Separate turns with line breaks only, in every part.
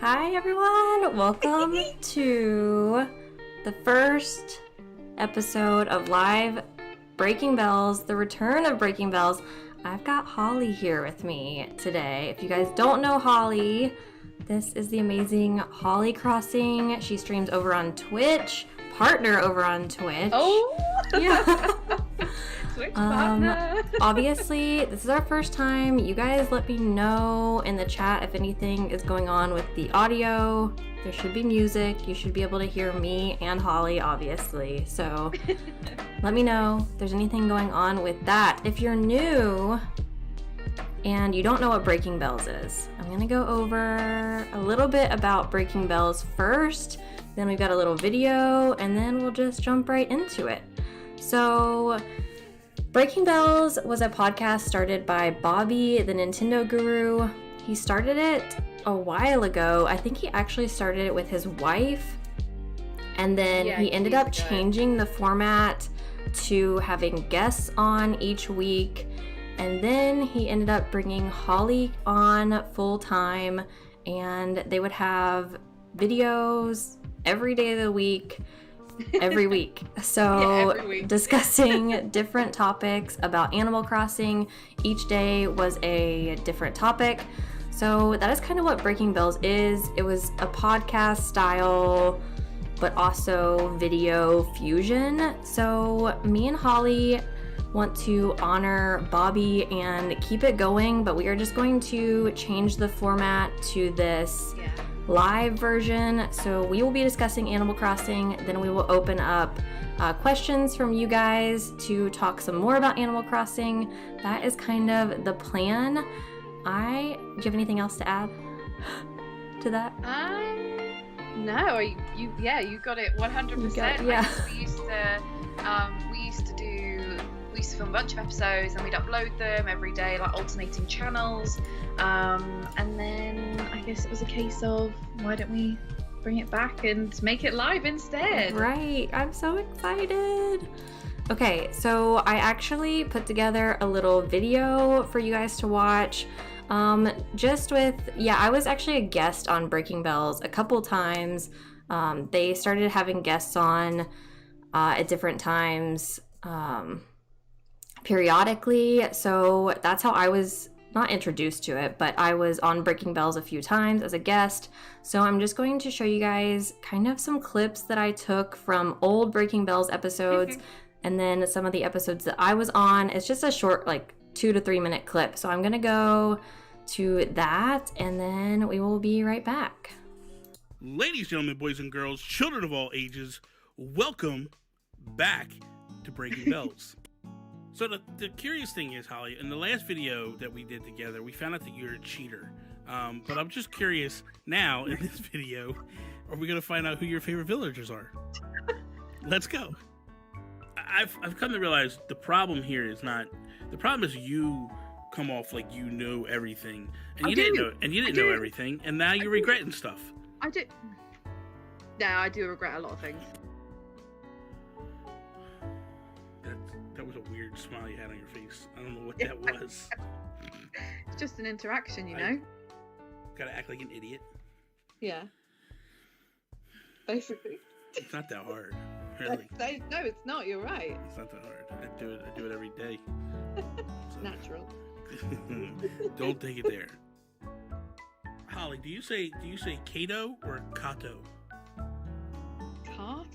Hi everyone, welcome to the first episode of Live Breaking Bells, the return of Breaking Bells. I've got Holly here with me today. If you guys don't know Holly, this is the amazing Holly Crossing. She streams over on Twitch, partner over on Twitch.
Oh!
Yeah.
Twitch partner.
Obviously, this is our first time. You guys let me know in the chat if anything is going on with the audio. There should be music. You should be able to hear me and Holly, obviously. So let me know if there's anything going on with that. If you're new and you don't know what Breaking Bells is, I'm going to go over a little bit about Breaking Bells first. Then we've got a little video, and then we'll just jump right into it. So Breaking Bells was a podcast started by Bobby, the Nintendo guru. He started it a while ago. I think he actually started it with his wife, and then he ended up changing the format to having guests on each week, and then he ended up bringing Holly on full time, and they would have videos every day of the week. Every week. So
every week.
Discussing different topics about Animal Crossing. Each day was a different topic. So that is kind of what Breaking Bells is. It was a podcast style, but also video fusion. So me and Holly want to honor Bobby and keep it going, but we are just going to change the format to this live version. So we will be discussing Animal Crossing, then we will open up questions from you guys to talk some more about Animal Crossing. That is kind of the plan. Do you have anything else to add to that?
No, you got it 100%.
Yeah.
We used to film a bunch of episodes and we'd upload them every day, like alternating channels. And then I guess it was a case of, why don't we bring it back and make it live instead?
Right. I'm so excited. Okay, so I actually put together a little video for you guys to watch. I was actually a guest on Breaking Bells a couple times. They started having guests on at different times periodically. So that's how I was not introduced to it, but I was on Breaking Bells a few times as a guest. So I'm just going to show you guys kind of some clips that I took from old Breaking Bells episodes and then some of the episodes that I was on. It's just a short, 2 to 3 minute clip. So I'm going to go to that and then we will be right back.
Ladies, gentlemen, boys and girls, children of all ages, welcome back to Breaking Bells. So the curious thing is, Holly, in the last video that we did together, we found out that you're a cheater. But I'm just curious, now, in this video, are we going to find out who your favorite villagers are? Let's go. I've come to realize the problem here is not... The problem is you come off like you know everything. And you didn't know everything, and now you're regretting stuff.
I do. No, I do regret a lot of things.
That was a weird smile you had on your face. I don't know what that was.
It's just an interaction, you know?
Gotta act like an idiot.
Yeah. Basically.
It's not that hard, really.
No, it's not. You're right.
It's not that hard. I do it every day.
It's natural.
Don't take it there. Holly, do you say Kato or Kato?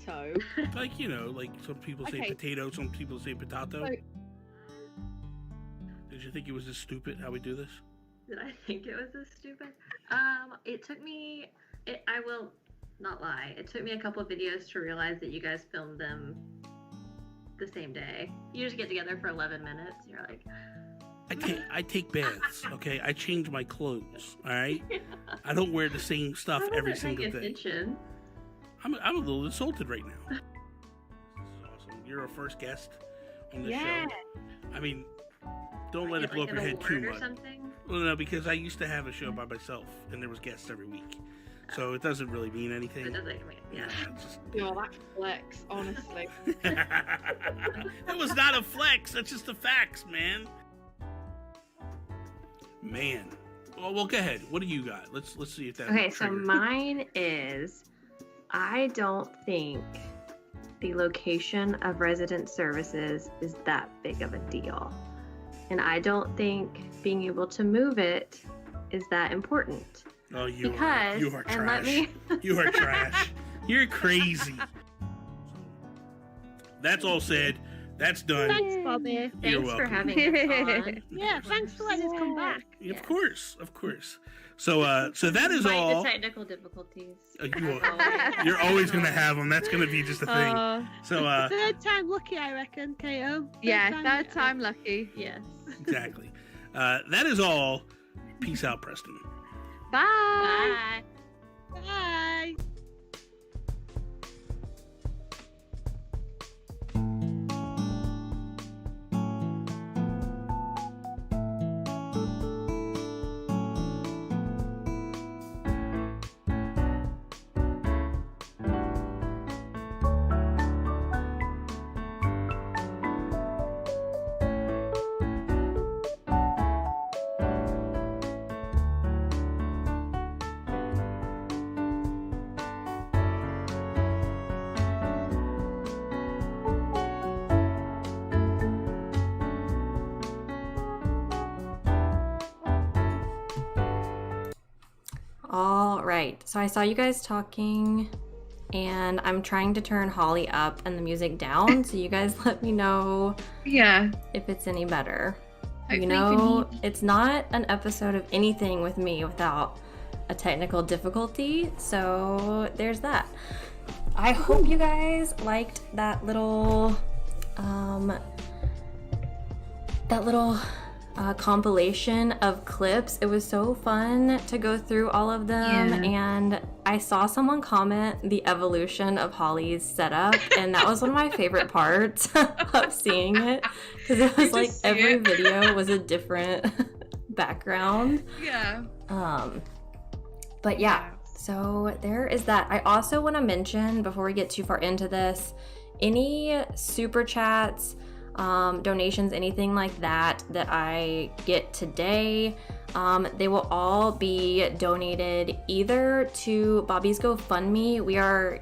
Kato?
Like some people say potato, some people say potato. Did you think it was this stupid how we do this?
Did I think it was this stupid? It took me, I will not lie, it took me a couple of videos to realize that you guys filmed them the same day. You just get together for 11 minutes, you're like...
I take baths, okay? I change my clothes, all right? I don't wear the same stuff every single day. I'm a little insulted right now. This is awesome. You're our first guest on the show. I mean, don't let it blow up your head too much. Well, no, because I used to have a show by myself, and there was guests every week. So it doesn't really mean anything.
It doesn't mean, yeah.
That flex, honestly.
That was not a flex. That's just the facts, man. Man, well, go ahead. What do you got? Let's see if that.
Okay, so mine is, I don't think the location of resident services is that big of a deal. And I don't think being able to move it is that important.
Oh, you are trash.
And let me...
You are trash. You're crazy. That's all said. That's done.
Thanks, Bobby.
Thanks for having us on.
Yeah, thanks for letting us come back.
Of course. So that is all.
The technical difficulties.
You're always going to have them. That's going to be just a thing.
Third time lucky, I reckon, KO.
Third time lucky.
Yes.
Exactly. That is all. Peace out, Preston.
Bye.
Bye. Bye.
All right, so I saw you guys talking, and I'm trying to turn Holly up and the music down, so you guys let me know if it's any better.
Hopefully
it's not an episode of anything with me without a technical difficulty, so there's that. I hope you guys liked that little compilation of clips. It was so fun to go through all of them, and I saw someone comment the evolution of Holly's setup, and that was one of my favorite parts of seeing it, because it was like every video was a different background. But yeah, so there is that. I also want to mention, before we get too far into this, any super chats, donations, anything like that I get today, they will all be donated either to Bobby's GoFundMe. We are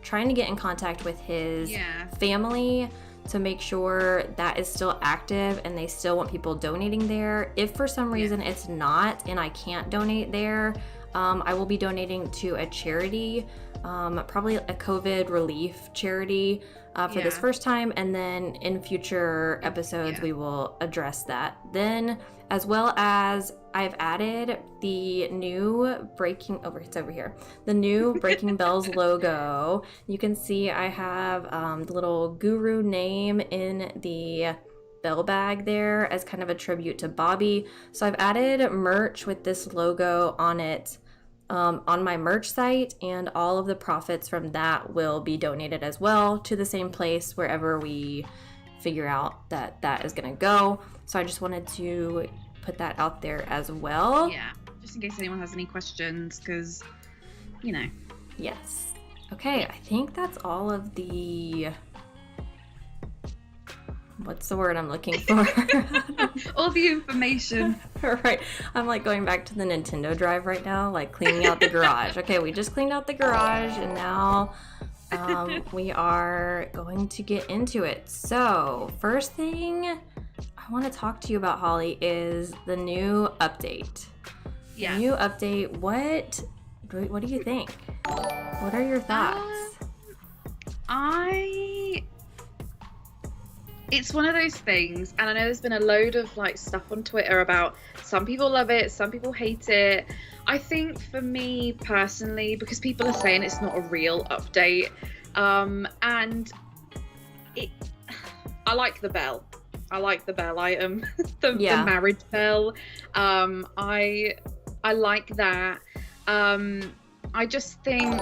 trying to get in contact with his family to make sure that is still active and they still want people donating there. If for some reason it's not and I can't donate there, I will be donating to a charity, probably a COVID relief charity for this first time, and then in future episodes we will address that. Then, as well as I've added the new the new Breaking Bells logo. You can see I have the little guru name in the bell bag there as kind of a tribute to Bobby. So I've added merch with this logo on it on my merch site, and all of the profits from that will be donated as well to the same place wherever we figure out that is going to go. So I just wanted to put that out there as well.
Yeah, just in case anyone has any questions, because,
Yes. Okay, I think that's all of the... What's the word I'm looking for?
All the information.
Right. I'm like going back to the Nintendo Drive right now, like cleaning out the garage. Okay, we just cleaned out the garage, and now we are going to get into it. So, first thing I want to talk to you about, Holly, is the new update.
Yeah.
The new update. What do you think? What are your thoughts?
It's one of those things, and I know there's been a load of stuff on Twitter about some people love it, some people hate it. I think for me personally, because people are saying it's not a real update, and I like the bell. I like the bell item, the marriage bell. I like that. I just think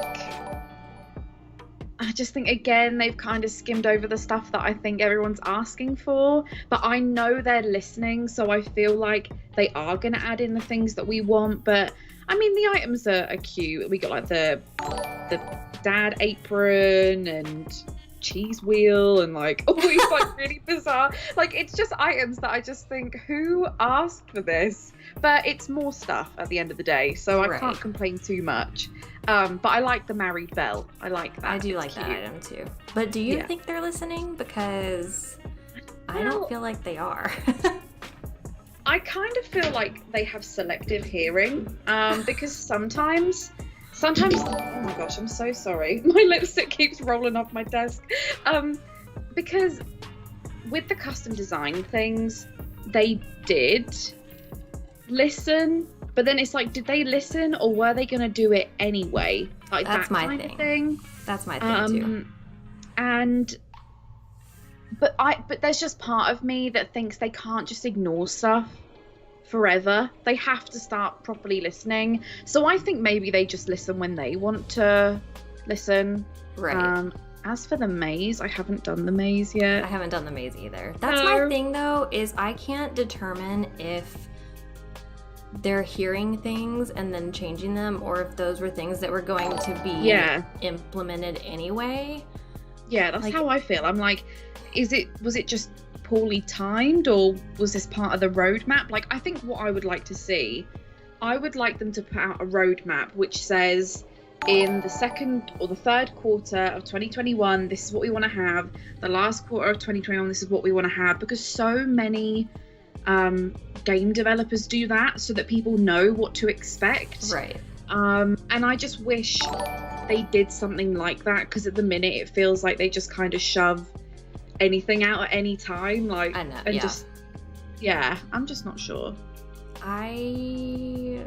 again they've kind of skimmed over the stuff that I think everyone's asking for, but I know they're listening, so I feel like they are going to add in the things that we want. But I mean, the items are cute. We got the dad apron and cheese wheel and like all these like really bizarre, like it's just items that I just think, who asked for this? But it's more stuff at the end of the day, so I can't complain too much. But I like the married bell. I like that.
I do like that item too. But do you think they're listening? Because I don't feel like they are.
I kind of feel like they have selective hearing, because sometimes, oh my gosh, I'm so sorry. My lipstick keeps rolling off my desk. Because with the custom design things, they did listen, but then it's like, did they listen or were they going to do it anyway? Like
that's
that kind of thing.
That's my thing too.
But there's just part of me that thinks they can't just ignore stuff forever. They have to start properly listening. So I think maybe they just listen when they want to listen.
Right.
As for the maze, I haven't done the maze yet.
I haven't done the maze either. That's my thing though, is I can't determine if they're hearing things and then changing them, or if those were things that were going to be implemented anyway.
Yeah, that's how I feel. I'm like, was it just poorly timed, or was this part of the roadmap? Like, I think what I would like to see, I would like them to put out a roadmap which says, in the second or the third quarter of 2021, this is what we want to have. The last quarter of 2021, this is what we want to have. Because so many game developers do that, so that people know what to expect.
Right.
And I just wish they did something like that, because at the minute it feels like they just kind of shove anything out at any time. Like,
I know,
I'm just not sure.
I'm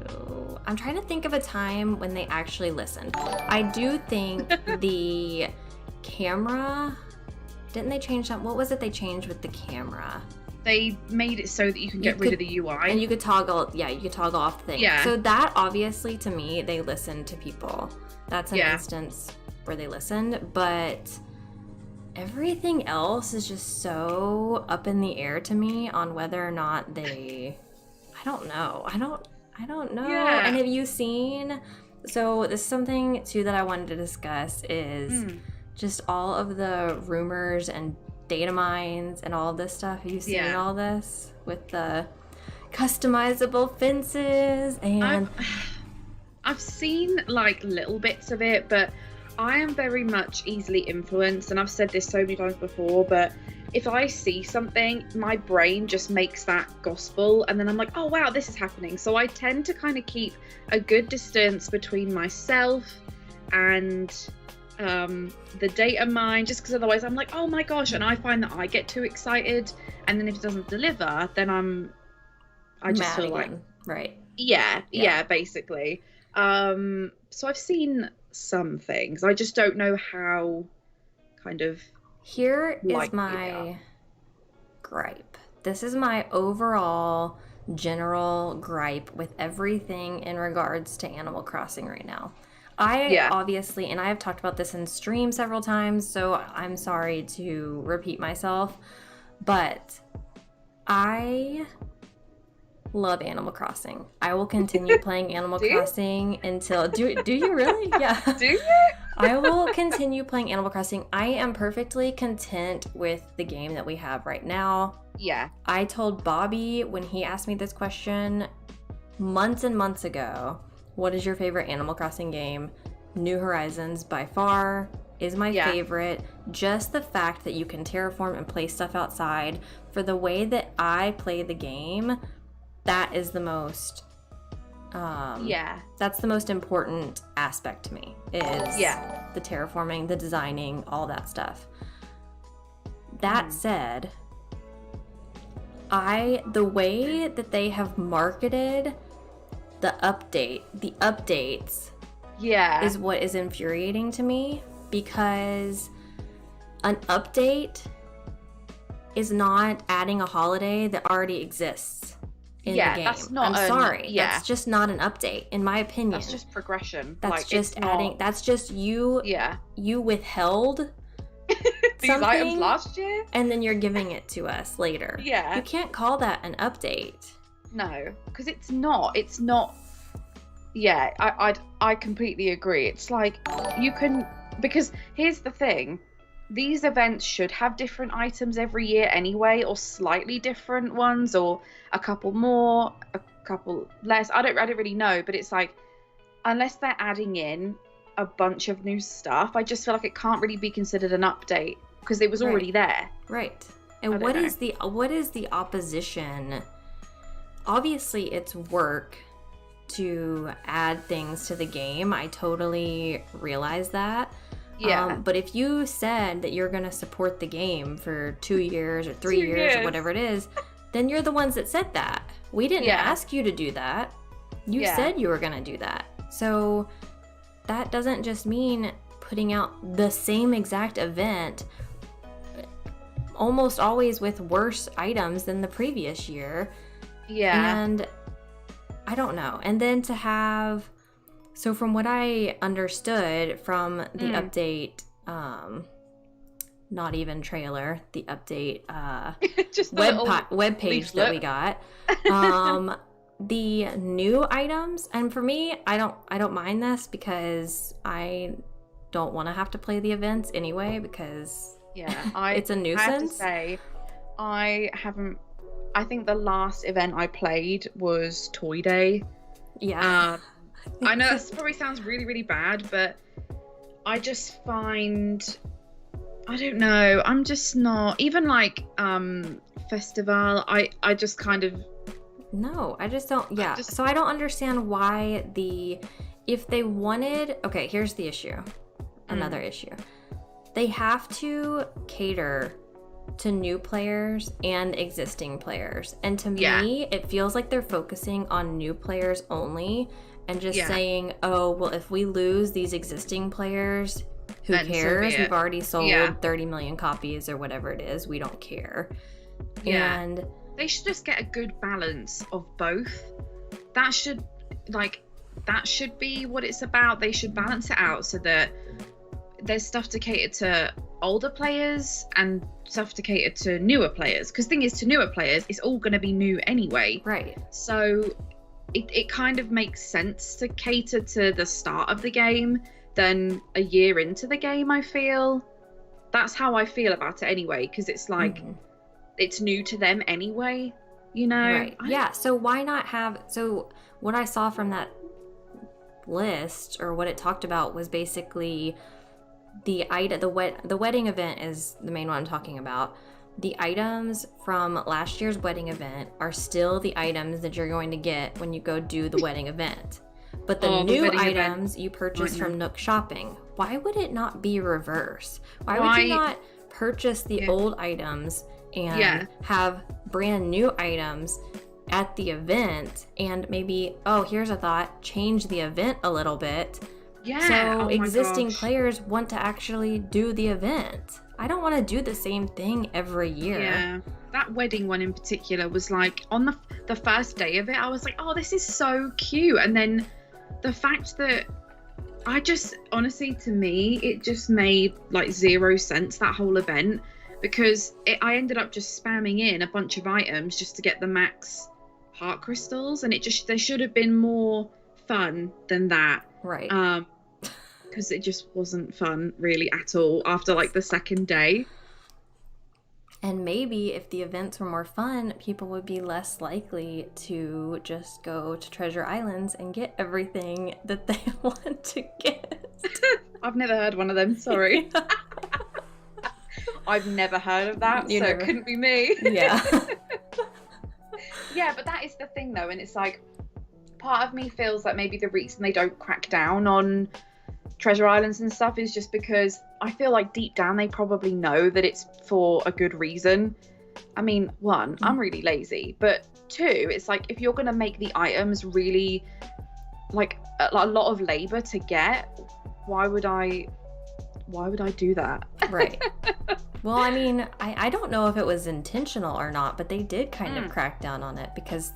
trying to think of a time when they actually listened. I do think the camera, didn't they change that? What was it they changed with the camera?
They made it so that you can get rid of the UI.
And you could toggle, you could toggle off the thing.
Yeah.
So that, obviously, to me, they listened to people. That's an instance where they listened, but everything else is just so up in the air to me on whether or not they... I don't know. I don't know.
Yeah.
And have you seen... So this is something, too, that I wanted to discuss is just all of the rumors and data mines and all this stuff. Have you seen all this with the customizable fences? And
I've seen like little bits of it, but I am very much easily influenced, and I've said this so many times before, but if I see something, my brain just makes that gospel, and then I'm like, oh wow, this is happening. So I tend to kind of keep a good distance between myself and the data mine, just because otherwise I'm like, oh my gosh, and I find that I get too excited, and then if it doesn't deliver, then I just feel like basically. So I've seen some things, I just don't know how kind of.
Here is my gripe. This is my overall general gripe with everything in regards to Animal Crossing right now. Obviously, and I have talked about this in stream several times, so I'm sorry to repeat myself, but I love Animal Crossing. I will continue playing Animal Crossing until... Do you really? Yeah.
Do you?
I will continue playing Animal Crossing. I am perfectly content with the game that we have right now.
Yeah.
I told Bobby when he asked me this question months and months ago, what is your favorite Animal Crossing game? New Horizons by far is my favorite. Just the fact that you can terraform and place stuff outside, for the way that I play the game, that is the most that's the most important aspect to me, is the terraforming, the designing, all that stuff. That said, the way that they have marketed the updates is what is infuriating to me, because an update is not adding a holiday that already exists in the game.
That's not
that's just not an update, in my opinion.
That's just progression.
That's like, just adding that's just you withheld
these items last year
and then you're giving it to us later. You can't call that an update.
No, because it's not I completely agree. It's like, you can, because here's the thing, these events should have different items every year anyway, or slightly different ones, or a couple more, a couple less. I don't really know, but it's like, unless they're adding in a bunch of new stuff, I just feel like it can't really be considered an update because it was already there.
Right. And what is the opposition? Obviously, it's work to add things to the game. I totally realize that.
Yeah.
But if you said that you're going to support the game for 2 years or 3 years or whatever it is, then you're the ones that said that. We didn't ask you to do that. You said you were going to do that. So that doesn't just mean putting out the same exact event almost always with worse items than the previous year.
Yeah.
And I don't know. And then to have, so from what I understood from the update, not even trailer, the update
just
web page that we got, the new items, and for me, I don't mind this because I don't want to have to play the events anyway because it's a nuisance.
I have to say, I think the last event I played was Toy Day.
Yeah.
I know this probably sounds really, really bad, but I just find, I don't know, I'm just not, even like festival, I just kind of,
no, I just don't, so I don't understand why if they wanted, okay, here's the issue, another issue. They have to cater to new players and existing players. And to me, it feels like they're focusing on new players only and just saying, oh, well, if we lose these existing players, who cares? We've already sold 30 million copies or whatever it is. We don't care.
Yeah.
And
they should just get a good balance of both. That should be what it's about. They should balance it out so that there's stuff to cater to older players and stuff to cater to newer players. Because the thing is, to newer players, it's all going to be new anyway.
Right.
So it kind of makes sense to cater to the start of the game than a year into the game, I feel. That's how I feel about it anyway, because it's like, it's new to them anyway, you know?
Right. Yeah, so why not have... So what I saw from that list, or what it talked about, was basically... The wedding event is the main one I'm talking about. The items from last year's wedding event are still the items that you're going to get when you go do the wedding event. But the new items you purchase from Nook Shopping. Why would it not be reverse? Why would you not purchase the old items and have brand new items at the event, and maybe, oh, here's a thought, change the event a little bit.
Yeah.
So existing players want to actually do the event. I don't want to do the same thing every year.
Yeah. That wedding one in particular was like, on the first day of it, I was like, oh, this is so cute. And then the fact that honestly, to me, it just made like 0 sense, that whole event, because I ended up just spamming in a bunch of items just to get the max heart crystals. And there should have been more fun than that.
Right.
Because it just wasn't fun really at all after like the second day.
And maybe if the events were more fun, people would be less likely to just go to Treasure Islands and get everything that they want to get.
I've never heard one of them, sorry. I've never heard of that, it couldn't be me.
Yeah.
Yeah, but that is the thing though, and it's like, part of me feels like maybe the reason they don't crack down on Treasure Islands and stuff is just because I feel like deep down they probably know that it's for a good reason. I mean, 1, I'm really lazy, but 2, it's like, if you're going to make the items really like a lot of labor to get, why would I do that?
Right. Well, I mean, I don't know if it was intentional or not, but they did kind of crack down on it because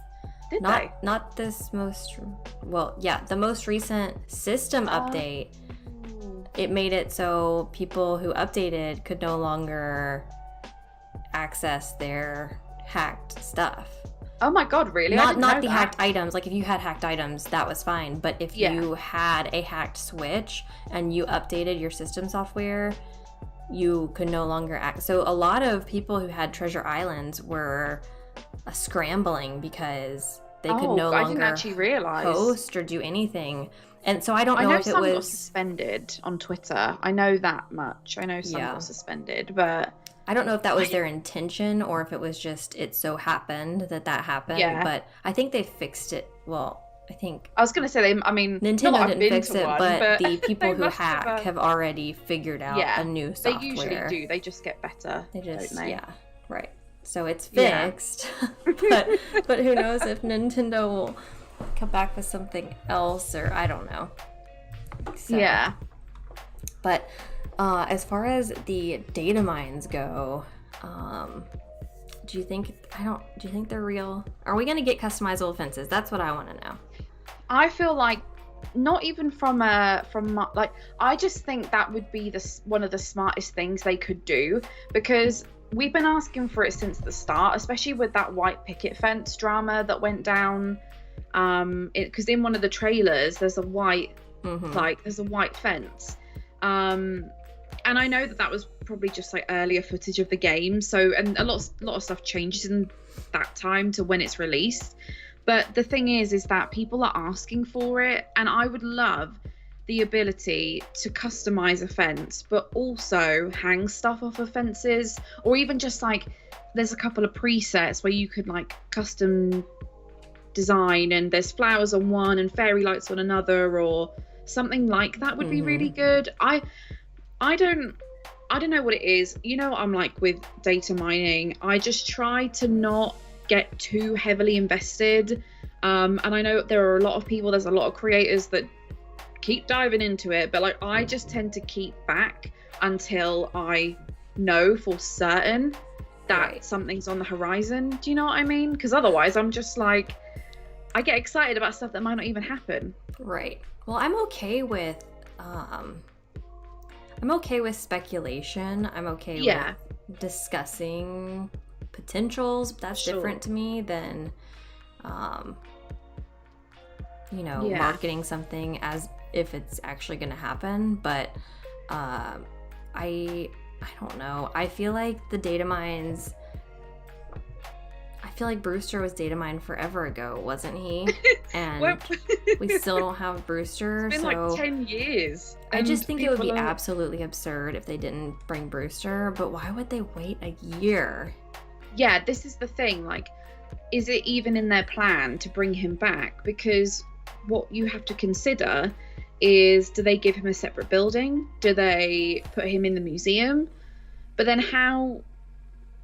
not this most, well, yeah, the most recent system update, it made it so people who updated could no longer access their hacked stuff.
Oh my god, really?
Not the hacked items. Like, if you had hacked items, that was fine. But if you had a hacked Switch and you updated your system software, you could no longer act. So a lot of people who had treasure islands were scrambling because they could no
I didn't
longer
actually realize.
host or do anything. And so I don't know,
I know
if it
some got
was
suspended on Twitter. I know that much. I know some got suspended, but
I don't know if that was their intention or if it was just it so happened that happened.
Yeah.
But I think they fixed it. Well,
I was going to say, I mean,
Nintendo didn't fix it,
one,
but the people who hack
have
have already figured out a new software.
They usually do. They just get better.
They just,
don't they?
yeah, right. So it's fixed, but who knows if Nintendo will come back with something else, or I don't know. So,
yeah.
But as far as the data mines go, do you think they're real? Are we going to get customizable fences? That's what I want to know.
I feel like not even I just think that would be one of the smartest things they could do, because we've been asking for it since the start, especially with that white picket fence drama that went down. Because in one of the trailers there's a white there's a white fence. And I know that was probably just like earlier footage of the game. So, and a lot of stuff changes in that time to when it's released. But the thing is that people are asking for it, and I would love the ability to customize a fence, but also hang stuff off of fences, or even just like there's a couple of presets where you could like custom design, and there's flowers on one and fairy lights on another, or something like that would be really good. I don't know what it is. You know what I'm like with data mining. I just try to not get too heavily invested. And I know there's a lot of creators that keep diving into it, but like I just tend to keep back until I know for certain that something's on the horizon. Do you know what I mean? Because otherwise I'm just like, I get excited about stuff that might not even happen.
Right. Well, I'm okay with speculation. I'm okay with discussing potentials. That's different to me than marketing something as if it's actually going to happen. But I don't know. I feel like the data mines, I feel like Brewster was data mined forever ago, wasn't he? And we still don't have Brewster.
It's been like 10 years.
I just think it would be absolutely absurd if they didn't bring Brewster, but why would they wait a year?
Yeah, this is the thing. Like, is it even in their plan to bring him back? Because what you have to consider is, do they give him a separate building? Do they put him in the museum? But then how,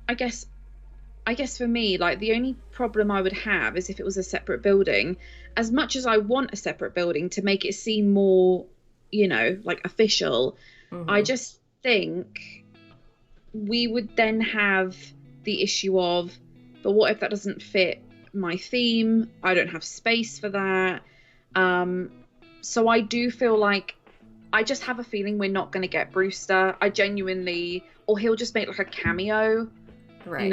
I guess for me, like, the only problem I would have is if it was a separate building. As much as I want a separate building to make it seem more, like official, I just think we would then have the issue of, but what if that doesn't fit my theme? I don't have space for that. So I do feel like, I just have a feeling we're not going to get Brewster. I genuinely, or he'll just make like a cameo.
Right.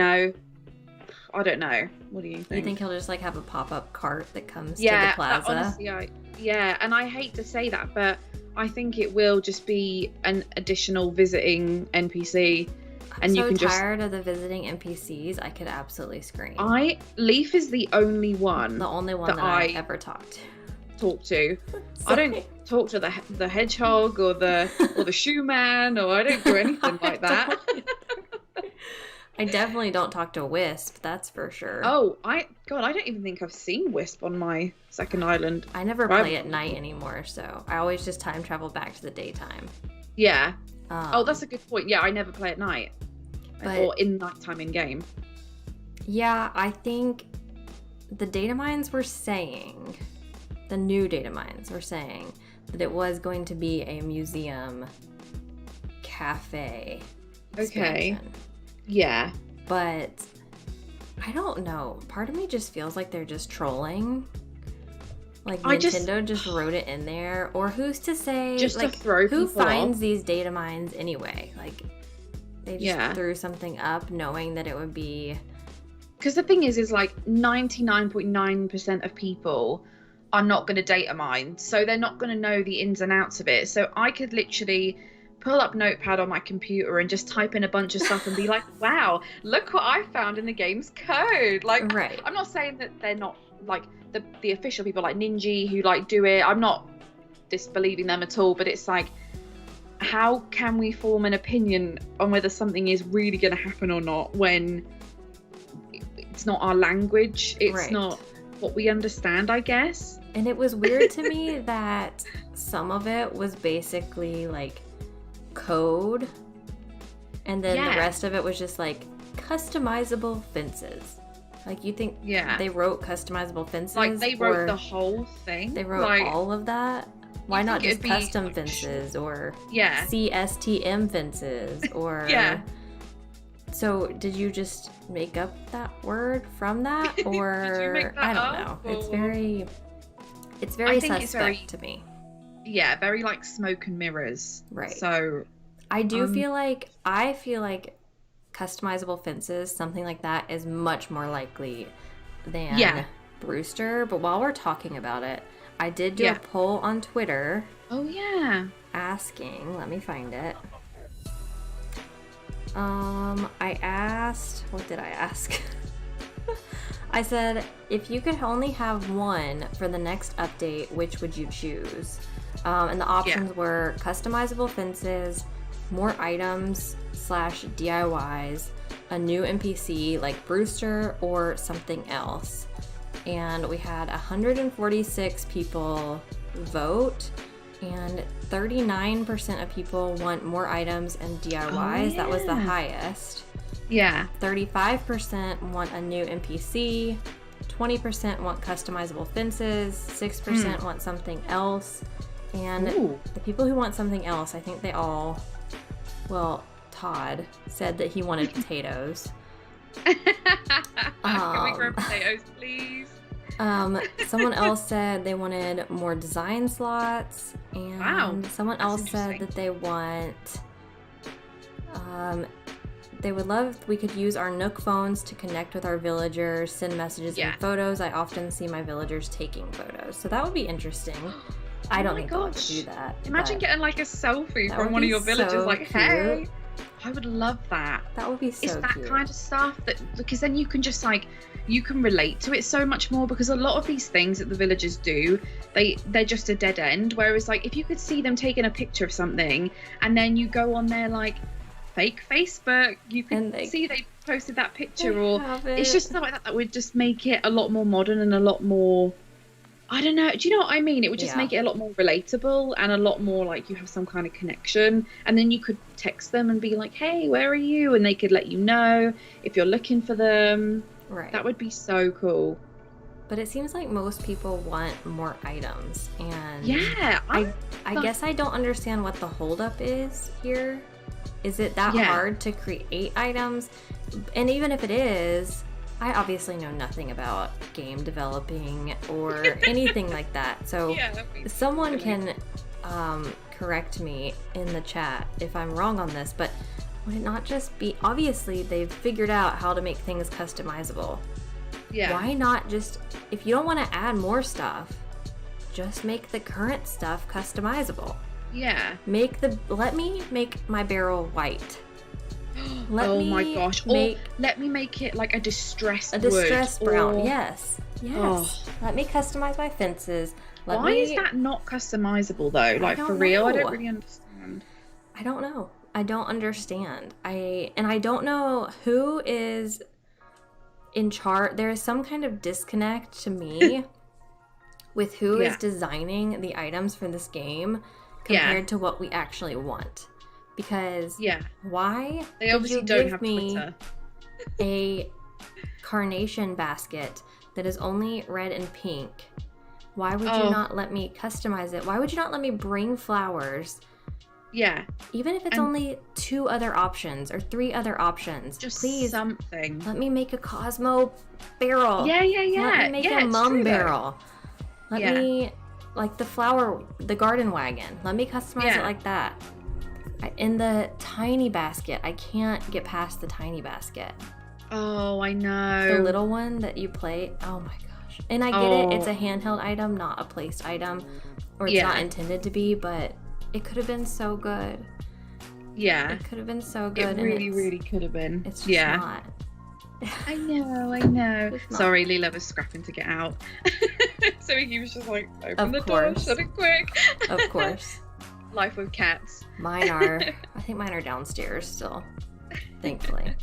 I don't know. What do you think?
You think he'll just like have a pop-up cart that comes to the plaza?
Honestly, and I hate to say that, but I think it will just be an additional visiting NPC.
I'm so tired of the visiting NPCs. I could absolutely scream.
Leaf is the only one.
The only one that I ever talk
to. I don't talk to the hedgehog or the shoe man, or I don't do anything like that.
I definitely don't talk to Wisp, that's for sure.
Oh, I don't even think I've seen Wisp on my second island.
I never play at night anymore, so I always just time travel back to the daytime.
Yeah. That's a good point. Yeah, I never play at night. Or in nighttime in game.
Yeah, I think the data mines were saying, the new data mines were saying that it was going to be a museum cafe expansion.
Okay. Yeah.
But I don't know. Part of me just feels like they're just trolling. Like Nintendo just wrote it in there, or who's to say?
Just
like,
to throw
who
people
finds
off?
These data mines anyway? Like, they just threw something up, knowing that it would be.
Because the thing is like 99.9% of people are not going to data mine, so they're not going to know the ins and outs of it. So I could literally pull up Notepad on my computer and just type in a bunch of stuff and be like, wow, look what I found in the game's code. Like,
Right.
I'm not saying that they're not like the official people like Ninja who like do it. I'm not disbelieving them at all, but it's like, how can we form an opinion on whether something is really going to happen or not when it's not our language? It's
Right.
not what we understand, I guess.
And it was weird to me that some of it was basically like code, and then the rest of it was just like customizable fences. Like, you think they wrote customizable fences?
Like, they wrote the whole thing.
They wrote
like,
all of that? Why not just
be,
custom
like,
fences or
Yeah.
CSTM fences or
Yeah.
So did you just make up that word from that, or
Did you make that
I don't
up,
know.
or-
It's very
I think
suspect
it's very-
to me.
Yeah, very like smoke and mirrors.
Right.
So
I feel like customizable fences, something like that, is much more likely than Brewster. But while we're talking about it, I did do a poll on Twitter.
Oh yeah.
Asking, let me find it. I asked, what did I ask? I said, if you could only have one for the next update, which would you choose? And the options were customizable fences, more items / DIYs, a new NPC like Brewster, or something else. And we had 146 people vote, and 39% of people want more items and DIYs. That was the highest.
Yeah.
35% want a new NPC, 20% want customizable fences, 6% want something else, and the people who want something else, I think they all, well, Todd said that he wanted potatoes.
Can we grow potatoes, please?
Someone else said they wanted more design slots, and someone else said that they want, they would love if we could use our Nook phones to connect with our villagers, send messages and photos. I often see my villagers taking photos, so that would be interesting. I don't think I'll do that.
Imagine getting like a selfie from one of your villagers, like, hey. I would love that.
That would be so
cute. It's that
cute.
kind of stuff that, because then you can just like, you can relate to it so much more, because a lot of these things that the villagers do, they're just a dead end. Whereas like, if you could see them taking a picture of something and then you go on their like fake Facebook, you can see they posted that picture, or it's just stuff like that would just make it a lot more modern and a lot more, I don't know, do you know what I mean? It would just make it a lot more relatable and a lot more like you have some kind of connection, and then you could text them and be like, hey, where are you? And they could let you know if you're looking for them.
Right.
That would be so cool.
But it seems like most people want more items, and
yeah,
I guess I don't understand what the holdup is here. Is it that hard to create items? And even if it is, I obviously know nothing about game developing or anything like that. So someone can correct me in the chat if I'm wrong on this, but would it not just be, obviously they've figured out how to make things customizable.
Yeah.
Why not just, if you don't want to add more stuff, just make the current stuff customizable.
Yeah.
Let me make my barrel white.
My gosh. Or let me make it like a distressed
brown. Yes. Let me customize my fences.
Why is that not customizable though? Like, for real? I don't really understand.
I don't know. I don't understand. I don't know who is in charge. There is some kind of disconnect to me with who is designing the items for this game compared to what we actually want. Because why
they obviously don't have
me
Twitter.
A carnation basket that is only red and pink? Why would you not let me customize it? Why would you not let me bring flowers?
Yeah.
Even if it's only 2 other options or 3 other options,
just
please
something.
Let me make a Cosmo barrel.
Yeah.
Let me make a mum barrel. Let me, like the garden wagon. Let me customize it like that. In the tiny basket, I can't get past the tiny basket.
Oh, I know.
The little one that you play. Oh my gosh. And I get it. It's a handheld item, not a placed item. Or it's not intended to be, but it could have been so good.
Yeah.
It could have been so good.
It
and
really,
it's,
really could have been.
It's just
yeah.
not.
I know.
It's not.
Sorry, Leela was scrapping to get out. So he was just like, open
Of
the door,
course.
shut it quick.
Of course.
Life with cats.
I think mine are downstairs still, thankfully.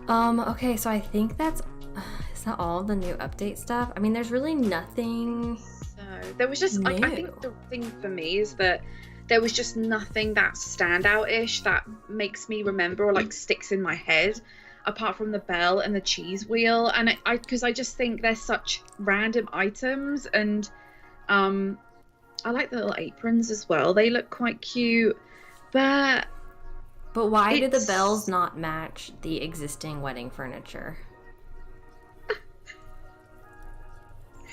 Okay, so I think is that all the new update stuff? I mean, there's really nothing.
So there was just, I think the thing for me is that there was just nothing that standout-ish that makes me remember or like sticks in my head, apart from the bell and the cheese wheel. And because I just think they're such random items, and I like the little aprons as well. They look quite cute, but
why do the bells not match the existing wedding furniture?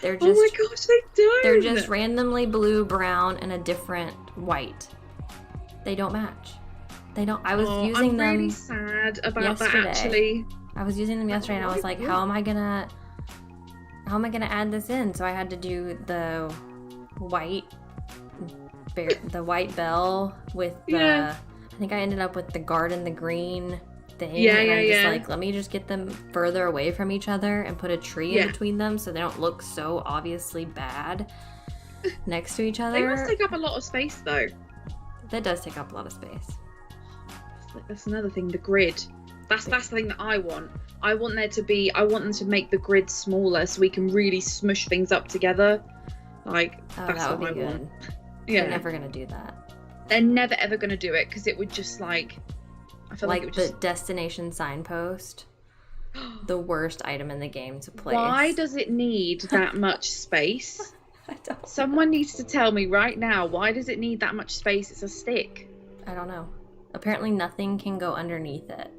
They're just,
oh my gosh, they don't.
They're just randomly blue, brown, and a different white. They don't match. They don't. I was using them.
I'm really sad about
yesterday.
that. Actually,
I was using them yesterday, and I was like, "How am I gonna add this in?" So I had to do the white bell with the. I think I ended up with the garden, the green thing. And I'm just like, let me just get them further away from each other and put a tree in between them so they don't look so obviously bad next to each other.
They must take up a lot of space though.
That does take up a lot of space.
That's another thing, the grid. That's the thing that I want. I want them to make the grid smaller so we can really smush things up together. Like, that's
that would
what
be
I
good.
want.
They're never gonna do that.
They're never ever gonna do it because it would just like, I feel like it would
the destination signpost, the worst item in the game to place.
Why does it need that much space?
I don't.
Someone needs to tell me right now. Why does it need that much space? It's a stick.
I don't know. Apparently, nothing can go underneath it.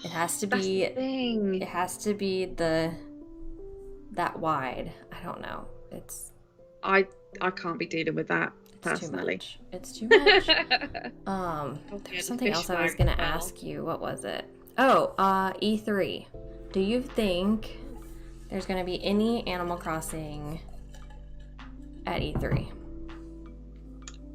It has to be.
That's the thing.
It has to be that wide. I don't know. It's.
I can't be dealing with that. Personally.
It's too much. There's something else I was gonna ask you. What was it? Oh, E3. Do you think there's gonna be any Animal Crossing at E3?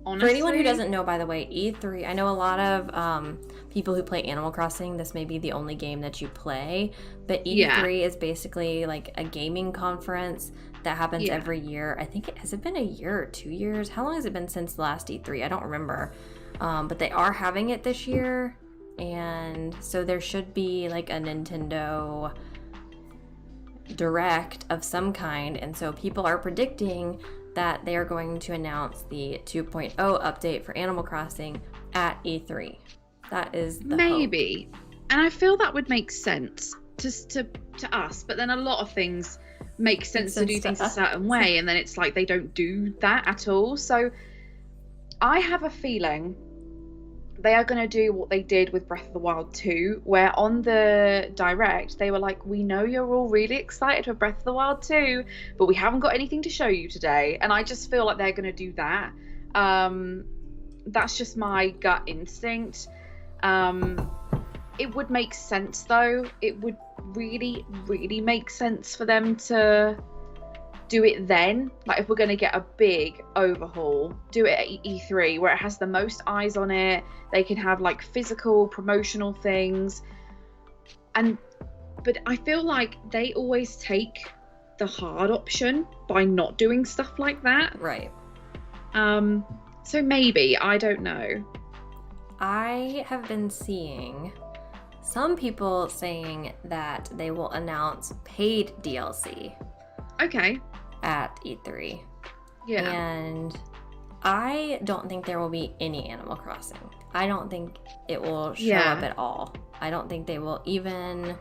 Honestly?
For anyone who doesn't know, by the way, E3, I know a lot of people who play Animal Crossing, this may be the only game that you play, but E3 is basically like a gaming conference that happens every year. I think has it been a year or 2 years? How long has it been since the last E3? I don't remember. But they are having it this year, and so there should be like a Nintendo Direct of some kind, and so people are predicting that they are going to announce the 2.0 update for Animal Crossing at E3. That is the
maybe
hope.
And I feel that would make sense to us, but then a lot of things make sense to do things a certain way, and then it's like they don't do that at all. So I have a feeling they are going to do what they did with Breath of the Wild 2, where on the Direct they were like, we know you're all really excited for Breath of the Wild 2, but we haven't got anything to show you today. And I just feel like they're going to do that. That's just my gut instinct. It would make sense though. It would really, really make sense for them to do it then. Like, if we're going to get a big overhaul, do it at E3 where it has the most eyes on it. They can have like physical promotional things, but I feel like they always take the hard option by not doing stuff like that.
Right.
So maybe, I don't know.
I have been seeing some people saying that they will announce paid DLC.
Okay.
At E3.
Yeah.
And I don't think there will be any Animal Crossing. I don't think it will show up at all. I don't think they will even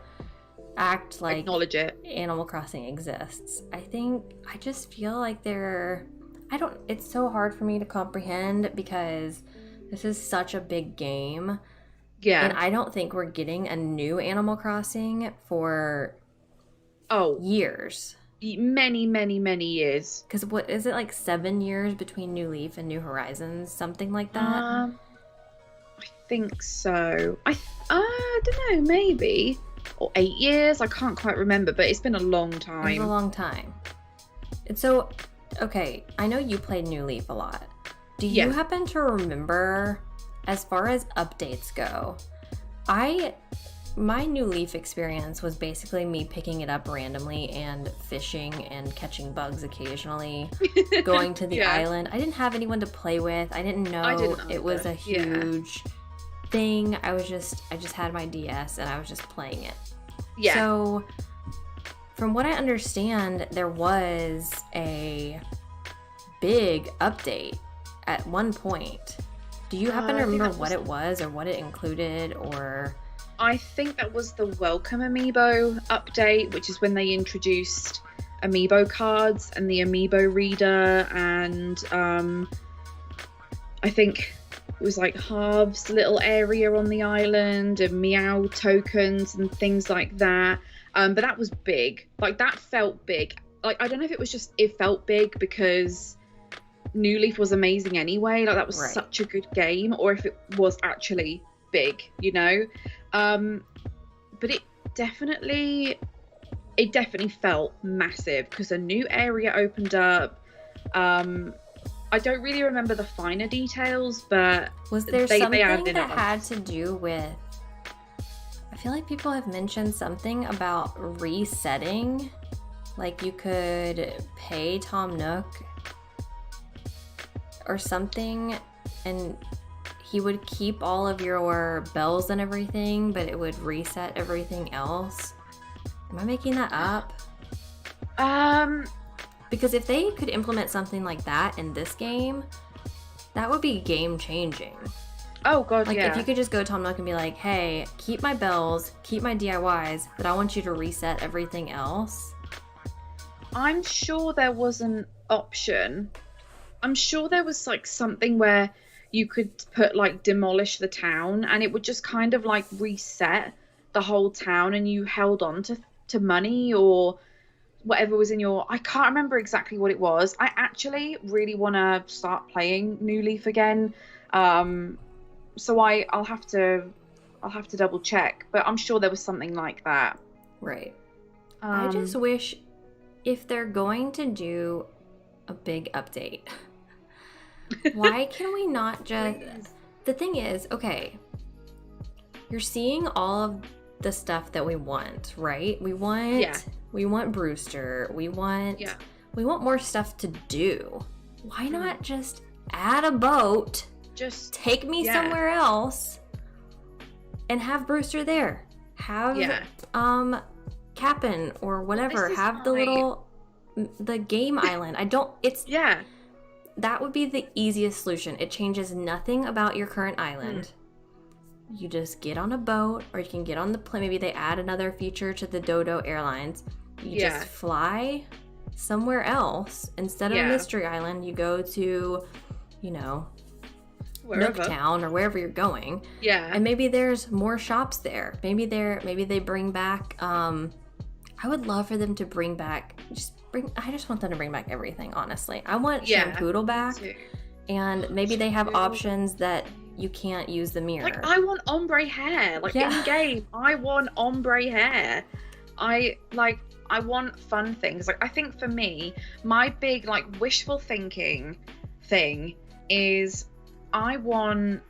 act like
acknowledge it.
Animal Crossing exists. I just feel like it's so hard for me to comprehend because this is such a big game. Yeah. And I don't think we're getting a new Animal Crossing for years.
Many, many, many years.
Because what is it, like 7 years between New Leaf and New Horizons? Something like that?
I think so. I don't know, maybe. Or 8 years? I can't quite remember, but it's been a long time.
It's a long time. And so, okay, I know you played New Leaf a lot. Do you happen to remember as far as updates go, my New Leaf experience was basically me picking it up randomly and fishing and catching bugs occasionally, going to the island. I didn't have anyone to play with. I didn't know it was a huge thing. I just had my DS and I was just playing it.
Yeah.
So from what I understand, there was a big update at one point. Do you happen to remember what it was or what it included, or...
I think that was the Welcome Amiibo update, which is when they introduced Amiibo cards and the Amiibo reader, and I think it was like Harv's little area on the island and Meow tokens and things like that. But that was big. Like, that felt big. Like, I don't know if it felt big because New Leaf was amazing anyway. Like, that was such a good game, or if it was actually big, you know? But it definitely felt massive because a new area opened up. I don't really remember the finer details, but
was there something that had to do with... I feel like people have mentioned something about resetting. Like, you could pay Tom Nook or something, and he would keep all of your bells and everything, but it would reset everything else. Am I making that up? Because if they could implement something like that in this game, that would be game changing.
Oh god,
like, if you could just go to Tom Nook and be like, hey, keep my bells, keep my DIYs, but I want you to reset everything else.
I'm sure there was an option. I'm sure there was like something where you could put like demolish the town and it would just kind of like reset the whole town, and you held on to money or whatever was in your... I can't remember exactly what it was. I actually really want to start playing New Leaf again. So I'll have to double check, but I'm sure there was something like that.
Right. I just wish, if they're going to do a big update, why can we not just... The thing is, okay, you're seeing all of the stuff that we want, right? We want Brewster. We want more stuff to do. Why not just add a boat? Just take me somewhere else and have Brewster there. Have Cap'n or whatever. Have the game island. That would be the easiest solution. It changes nothing about your current island. You just get on a boat, or you can get on the plane. Maybe they add another feature to the Dodo Airlines. You just fly somewhere else. Instead of Mystery Island, you go to, you know, Nooktown or wherever you're going. Yeah. And maybe there's more shops there. Maybe they bring back... I would love for them to bring back... I just want them to bring back everything, honestly. I want Shampoodle back. And maybe they have options that you can't use the mirror.
Like, I want ombre hair. Like, in game, I want ombre hair. I want fun things. Like, I think for me, my big, like, wishful thinking thing is I want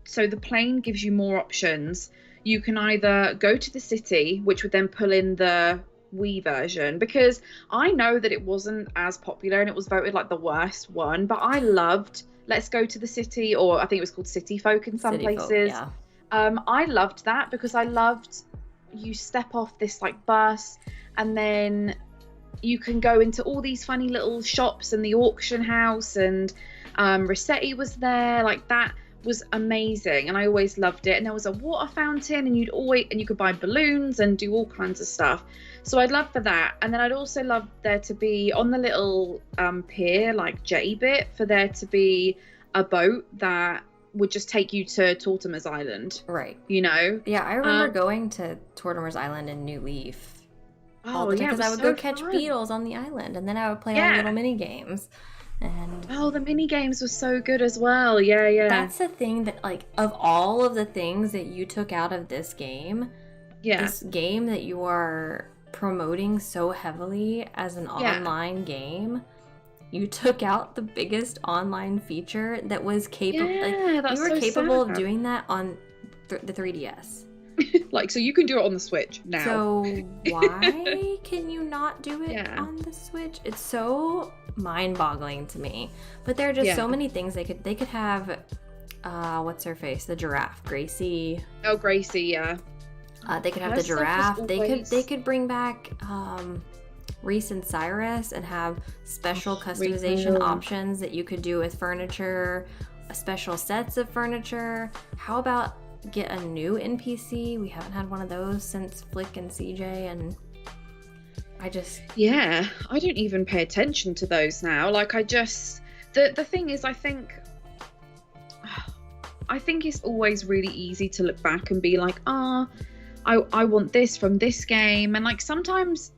so the plane gives you more options. You can either go to the city, which would then pull in the Wii version, because I know that it wasn't as popular and it was voted like the worst one, but I loved Let's Go to the City, or I think it was called City Folk in some places. I loved that because I loved you step off this like bus and then you can go into all these funny little shops and the auction house, and Rossetti was there. Like, that was amazing and I always loved it. And there was a water fountain, and you could buy balloons and do all kinds of stuff. So I'd love for that. And then I'd also love there to be on the little pier, like jetty bit, for there to be a boat that would just take you to Tortimer's Island.
Right.
You know?
Yeah, I remember going to Tortimer's Island in New Leaf. All the time, because I would go catch beetles on the island, and then I would play all the little mini games. And
the mini games were so good as well. Yeah.
That's the thing that, like, of all of the things that you took out of this game, this game that you are promoting so heavily as an online game, you took out the biggest online feature that was capable.
Yeah, that's
you were
so
capable
sad.
of doing that on the 3DS.
Like, so you can do it on the Switch now.
So why can you not do it
Yeah.
on the Switch? It's so mind-boggling to me. But there are just so many things they could have. What's her face? The giraffe, Gracie.
Oh, Gracie, yeah.
They could have
Her
the
stuff
giraffe.
was
They
always-
could bring back Reese and Cyrus and have special customization
Real.
options that you could do with furniture, special sets of furniture. How about get a new NPC? We haven't had one of those since Flick and CJ, and
Yeah, I don't even pay attention to those now. Like, the thing is, I think it's always really easy to look back and be like, I want this from this game. And like, sometimes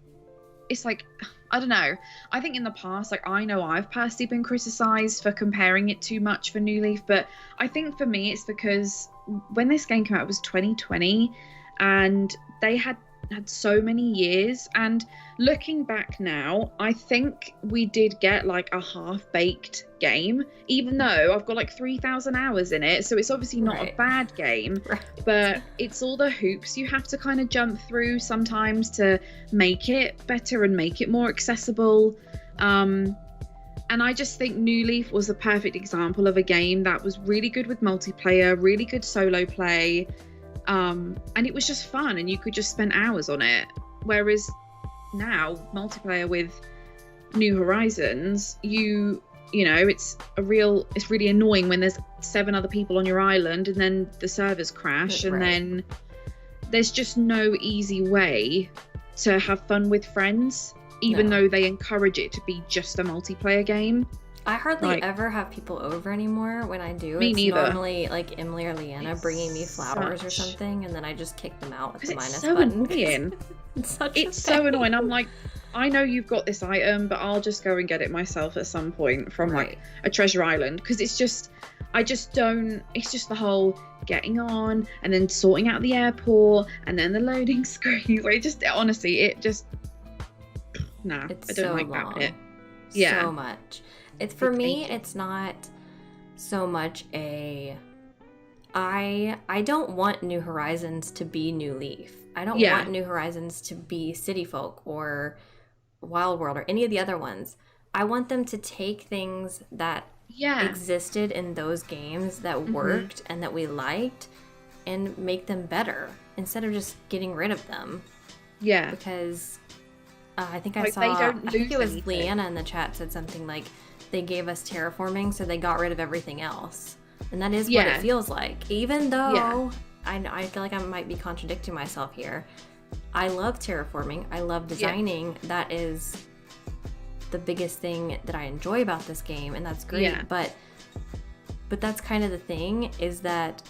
it's like, I don't know. I think in the past, like, I know I've personally been criticized for comparing it too much for New Leaf, but I think for me, it's because when this game came out, it was 2020, and they had so many years. And looking back now, I think we did get like a half-baked game, even though I've got like 3,000 hours in it, so it's obviously not a bad game. But it's all the hoops you have to kind of jump through sometimes to make it better and make it more accessible. And I just think New Leaf was a perfect example of a game that was really good with multiplayer, really good solo play, and it was just fun, and you could just spend hours on it. Whereas now, multiplayer with New Horizons, you know, it's really annoying when there's 7 other people on your island, and then the servers crash, and then there's just no easy way to have fun with friends. Even though they encourage it to be just a multiplayer game.
I hardly ever have people over anymore. When I do,
Me neither.
Normally like Emily or Leanna bringing me flowers or something, and then I just kick them out with the minus
so
button.
Annoying.
It's
so annoying. I'm like, I know you've got this item, but I'll just go and get it myself at some point from like a treasure island, because it's just the whole getting on and then sorting out the airport and then the loading screen. I don't like that bit. Yeah.
So much. It's for me, it's not so much I don't want New Horizons to be New Leaf. I don't want New Horizons to be City Folk or Wild World or any of the other ones. I want them to take things that existed in those games that worked and that we liked and make them better instead of just getting rid of them. Yeah. Because I think I think it was Leanna in the chat said something like they gave us terraforming, so they got rid of everything else. And that is what it feels like. Even though I feel like I might be contradicting myself here. I love terraforming. I love designing. That is the biggest thing that I enjoy about this game, and that's great. But that's kind of the thing, is that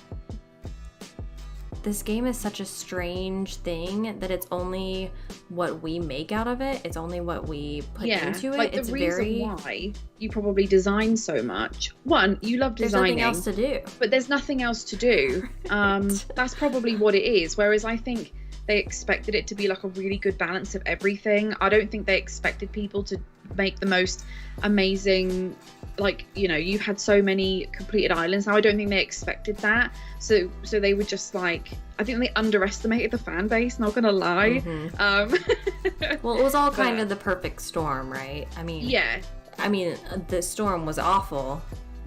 this game is such a strange thing that it's only what we make out of it. It's only what we put into it.
Like, the reason why you probably design so much. One, you love designing.
There's nothing else to do.
But there's nothing else to do. That's probably what it is. Whereas I think they expected it to be like a really good balance of everything. I don't think they expected people to make the most amazing, like, you know, you've had so many completed islands now. I don't think they expected that. So they were just like, I think they underestimated the fan base, not gonna lie.
Well, it was all kind of the perfect storm, right? I mean, the storm was awful,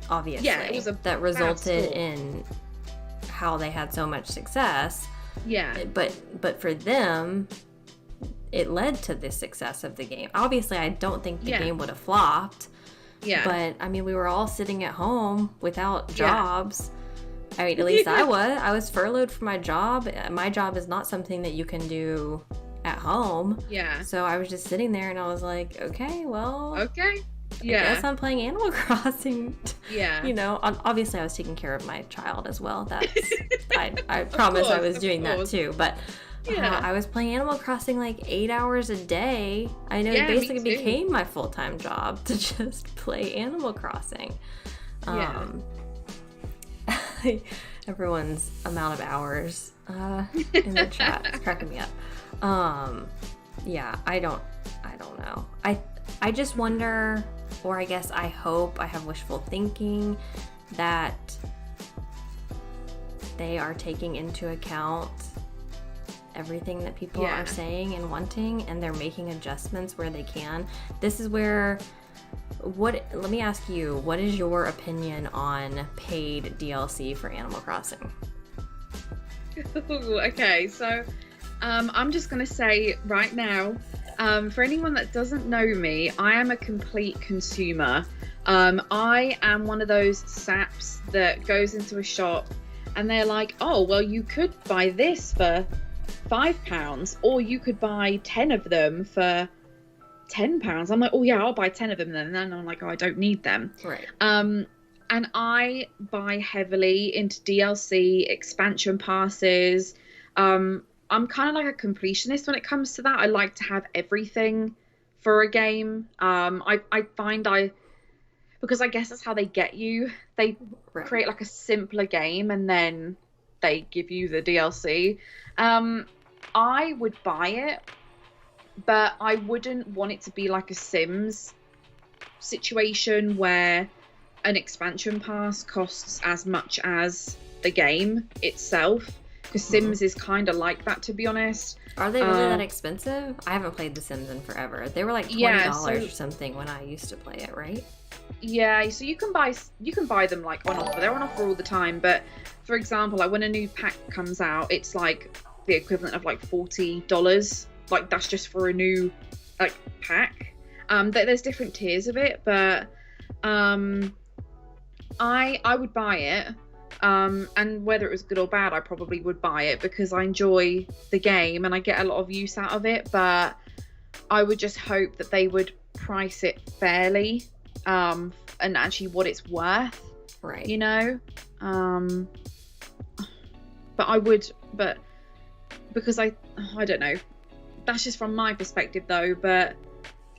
obviously.
Yeah, it was
that resulted in how they had so much success. Yeah. But for them, it led to the success of the game. Obviously, I don't think the game would have flopped. Yeah. But I mean, we were all sitting at home without jobs. I mean, at least I was furloughed from my job. My job is not something that you can do at home. Yeah. So I was just sitting there and I was like, okay, well. Okay. Yeah. I guess I'm playing Animal Crossing. Yeah. You know, obviously I was taking care of my child as well. That's I promise I was doing that too. But I was playing Animal Crossing like 8 hours a day. I know it basically became my full-time job to just play Animal Crossing. Everyone's amount of hours in the chat is cracking me up. I don't know. I just wonder or I guess I hope, I have wishful thinking that they are taking into account everything that people are saying and wanting, and they're making adjustments where they can. This is where, let me ask you, what is your opinion on paid DLC for Animal Crossing?
Ooh, okay, so I'm just going to say right now, for anyone that doesn't know me, I am a complete consumer. I am one of those saps that goes into a shop and they're like, oh, well, you could buy this for £5, or you could buy 10 of them for £10. I'm like, oh yeah, I'll buy 10 of them then. And then I'm like, oh, I don't need them.
Right.
And I buy heavily into DLC, expansion passes. I'm kind of like a completionist when it comes to that. I like to have everything for a game. I find because I guess that's how they get you. They create like a simpler game and then they give you the DLC. I would buy it, but I wouldn't want it to be like a Sims situation where an expansion pass costs as much as the game itself, because Sims is kind of like that, to be honest.
Are they really that expensive? I haven't played The Sims in forever. They were like $20 or something when I used to play it, right?
Yeah, so you can buy them like on offer. They're on offer all the time, but for example, like when a new pack comes out, it's like the equivalent of like $40. Like that's just for a new like pack. There's different tiers of it, but I would buy it. And whether it was good or bad, I probably would buy it because I enjoy the game and I get a lot of use out of it. But I would just hope that they would price it fairly, and actually what it's worth,
right?
You know, but because I don't know. That's just from my perspective though, but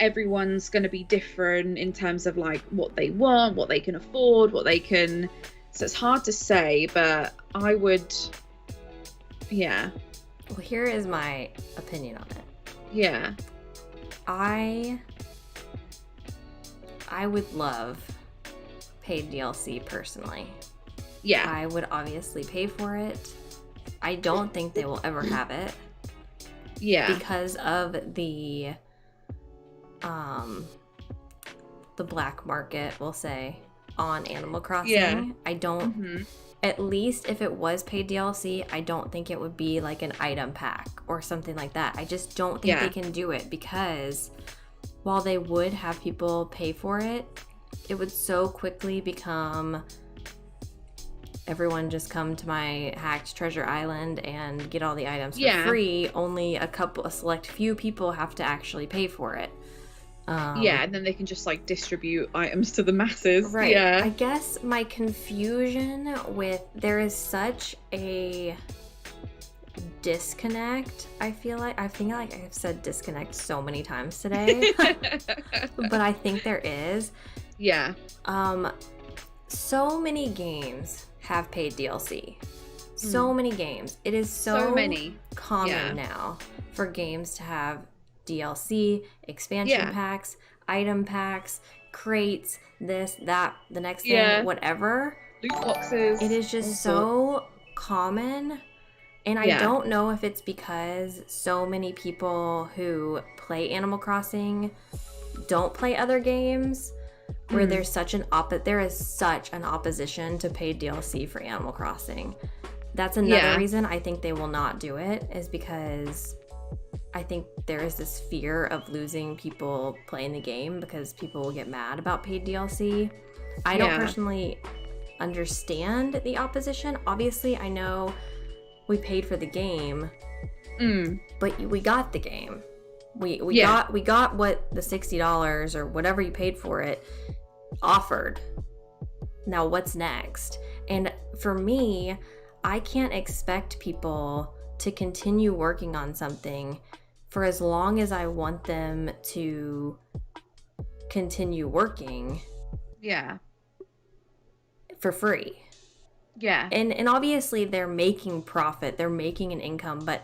everyone's going to be different in terms of like what they want, what they can afford, what they can. So it's hard to say, but I would, yeah.
Well, here is my opinion on it.
Yeah.
I would love paid DLC personally.
Yeah.
I would obviously pay for it. I don't think they will ever have it.
Yeah.
Because of the black market, we'll say, on Animal Crossing.
Yeah.
I don't, at least if it was paid DLC, I don't think it would be like an item pack or something like that. I just don't think they can do it, because while they would have people pay for it, it would so quickly become everyone just come to my hacked treasure island and get all the items for free. Only a select few people have to actually pay for it.
And then they can just like distribute items to the masses.
Right.
Yeah.
I guess my confusion with, there is such a disconnect. I think like I've said disconnect so many times today, but I think there is.
Yeah.
So many games have paid DLC. So many games. It is so
many
common now for games to have DLC, expansion packs, item packs, crates, this, that, the next thing, whatever.
Loot boxes.
It is just so common. And I don't know if it's because so many people who play Animal Crossing don't play other games, where there is such an opposition to paid DLC for Animal Crossing. That's another reason I think they will not do it, is because I think there is this fear of losing people playing the game because people will get mad about paid DLC. I don't personally understand the opposition. Obviously, I know we paid for the game, but we got the game. We got what the $60 or whatever you paid for it offered. Now what's next? And for me, I can't expect people to continue working on something for as long as I want them to continue working.
Yeah.
For free.
Yeah.
And obviously they're making profit, they're making an income, but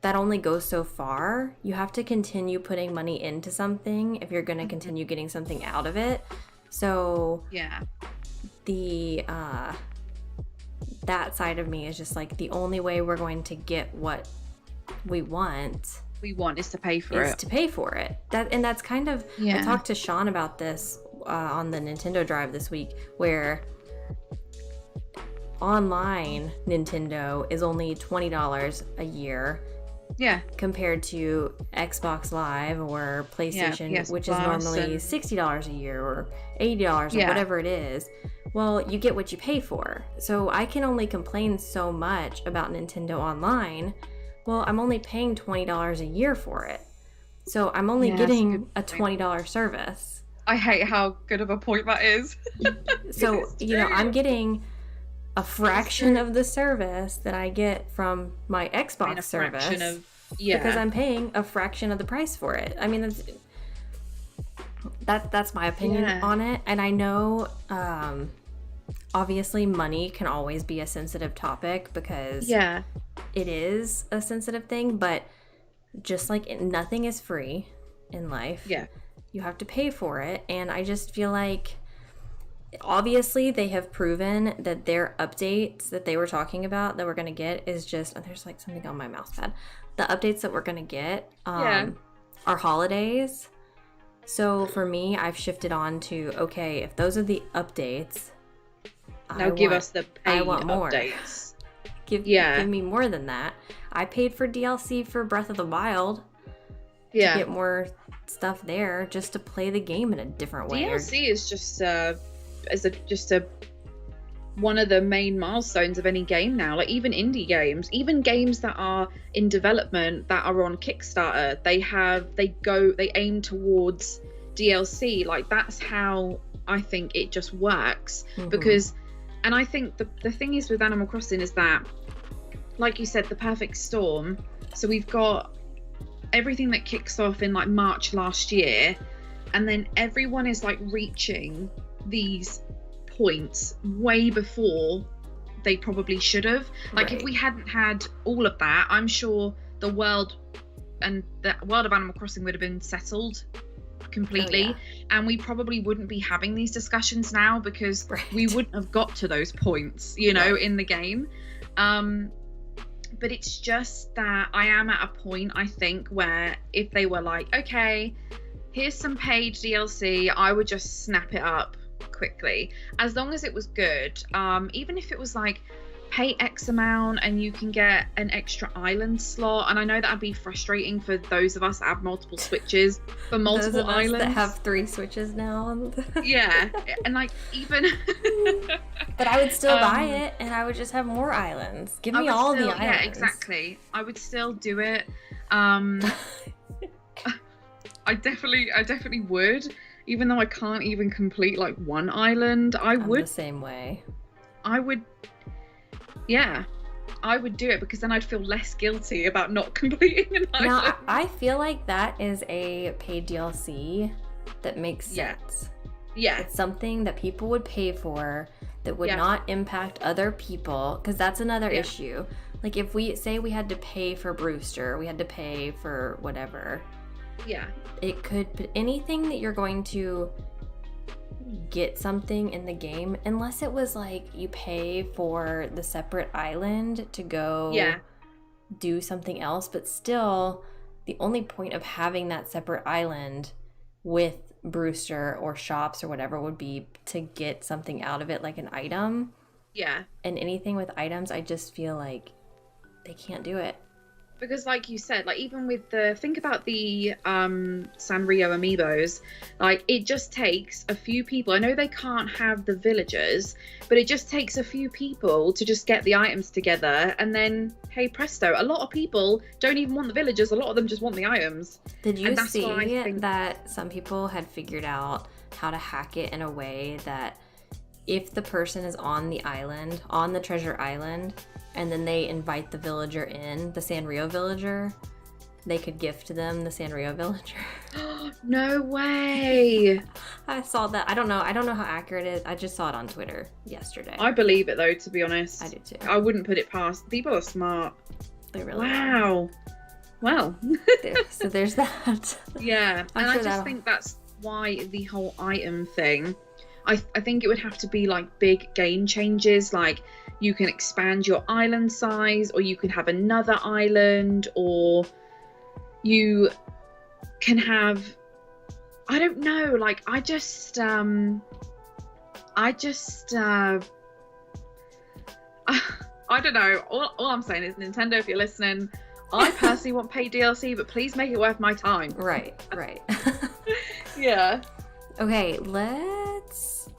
that only goes so far. You have to continue putting money into something if you're going to continue getting something out of it. So
Yeah.
the that side of me is just like, the only way we're going to get what we want
is to pay for it.
to pay for it. That's kind of,
Yeah.
I talked to Sean about this on the Nintendo Drive this week, where online Nintendo is only $20 a year.
Yeah.
Compared to Xbox Live or PlayStation,
PS
which is
Plus
normally
and...
$60 a year or $80 or whatever it is. Well, you get what you pay for. So I can only complain so much about Nintendo Online. Well, I'm only paying $20 a year for it. So I'm only getting a $20 service.
I hate how good of a point that is.
So, I'm getting a fraction of the service that I get from my Xbox service. Because I'm paying a fraction of the price for it. I mean, that's my opinion on it. And I know, obviously, money can always be a sensitive topic because it is a sensitive thing. But just like nothing is free in life, you have to pay for it. And I just feel like, obviously, they have proven that their updates that they were talking about that we're going to get is just, and there's like something on my mouse pad. The updates that we're going to get are holidays. So for me, I've shifted on to, okay, if those are the updates,
give us the paid
I want more.
Updates.
Give me more than that. I paid for DLC for Breath of the Wild to get more stuff there, just to play the game in a different way.
DLC is just one of the main milestones of any game now. Like even indie games, even games that are in development that are on Kickstarter, they aim towards DLC. Like that's how I think it just works. Because, and I think the thing is with Animal Crossing is that, like you said, the perfect storm. So we've got everything that kicks off in like March last year, and then everyone is like reaching these points way before they probably should have. Like if we hadn't had all of that, I'm sure the world of Animal Crossing would have been settled completely, and we probably wouldn't be having these discussions now, because we wouldn't have got to those points, in the game. But it's just that I am at a point, I think, where if they were like, okay, here's some paid DLC, I would just snap it up quickly, as long as it was good. Even if it was like, pay X amount and you can get an extra island slot. And I know that'd be frustrating for those of us that have multiple switches for multiple
those of
islands.
Us that have 3 switches now.
And like even
but I would still buy it, and I would just have more islands. Give me all the islands.
Yeah, exactly. I would still do it. I definitely would, even though I can't even complete like one island. I'm the
same way.
I would do it, because then I'd feel less guilty about not completing an island.
Now, I feel like that is a paid DLC that makes sense.
Yeah.
It's something that people would pay for that would not impact other people, because that's another issue. Like if we say we had to pay for Brewster, we had to pay for whatever.
Yeah.
It could, anything that you're going to get something in the game, unless it was like you pay for the separate island to go do something else, but still the only point of having that separate island with Brewster or shops or whatever would be to get something out of it, like an item. And anything with items, I just feel like they can't do it.
Because like you said, like even with think about the Sanrio amiibos, like it just takes a few people. I know they can't have the villagers, but it just takes a few people to just get the items together, and then hey presto, a lot of people don't even want the villagers, a lot of them just want the items.
Did you see that some people had figured out how to hack it in a way that if the person is on the island, on the treasure island, and then they invite the villager in, the Sanrio villager, they could gift them the Sanrio villager.
No way.
I saw that. I don't know how accurate it is. I just saw it on Twitter yesterday.
I believe it though, to be honest.
I do too.
I wouldn't put it past. People are smart.
They really are.
well.
So there's that.
Yeah,
I'm
and
sure
I just think that's why the whole item thing, I think it would have to be like big game changes, like you can expand your island size, or you can have another island, or you can have, I don't know, like I don't know. All I'm saying is, Nintendo, if you're listening, I personally want paid DLC, but please make it worth my time.
Right.
Yeah.
Okay, let's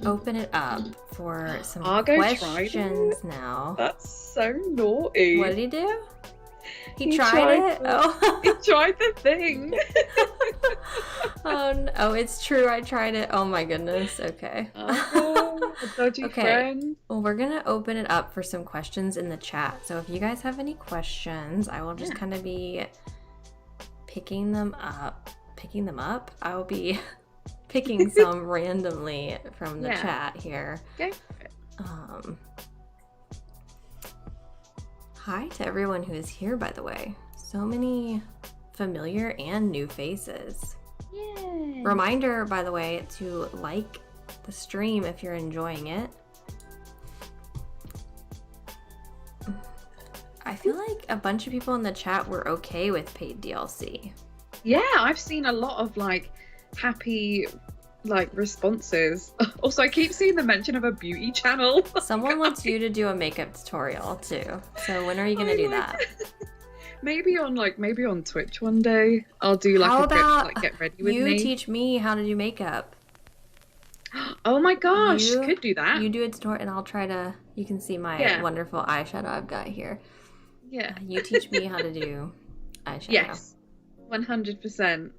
open it up for some
Argo
questions
tried
now.
That's so naughty.
What did he do? He
tried
tried it?
He tried the thing.
Oh, it's true. I tried it. Oh my goodness. Okay.
Oh, a dodgy friend.
Well, we're going to open it up for some questions in the chat. So if you guys have any questions, I will just kind of be picking them up. I will be picking some randomly from the chat here.
Go.
Hi to everyone who is here, by the way. So many familiar and new faces.
Yay.
Reminder, by the way, to like the stream if you're enjoying it. I feel like a bunch of people in the chat were okay with paid DLC.
Yeah, I've seen a lot of like happy responses. Also, I keep seeing the mention of a beauty channel.
Someone wants you to do a makeup tutorial too. So when are you gonna do that?
Maybe on Twitch one day. I'll do like
how
a
about
bit, get ready with me.
You teach me how to do makeup.
Oh my gosh, you could do that.
You do a tutorial and I'll try to. You can see my wonderful eyeshadow I've got here.
Yeah.
You teach me how to do eyeshadow.
Yes, 100%.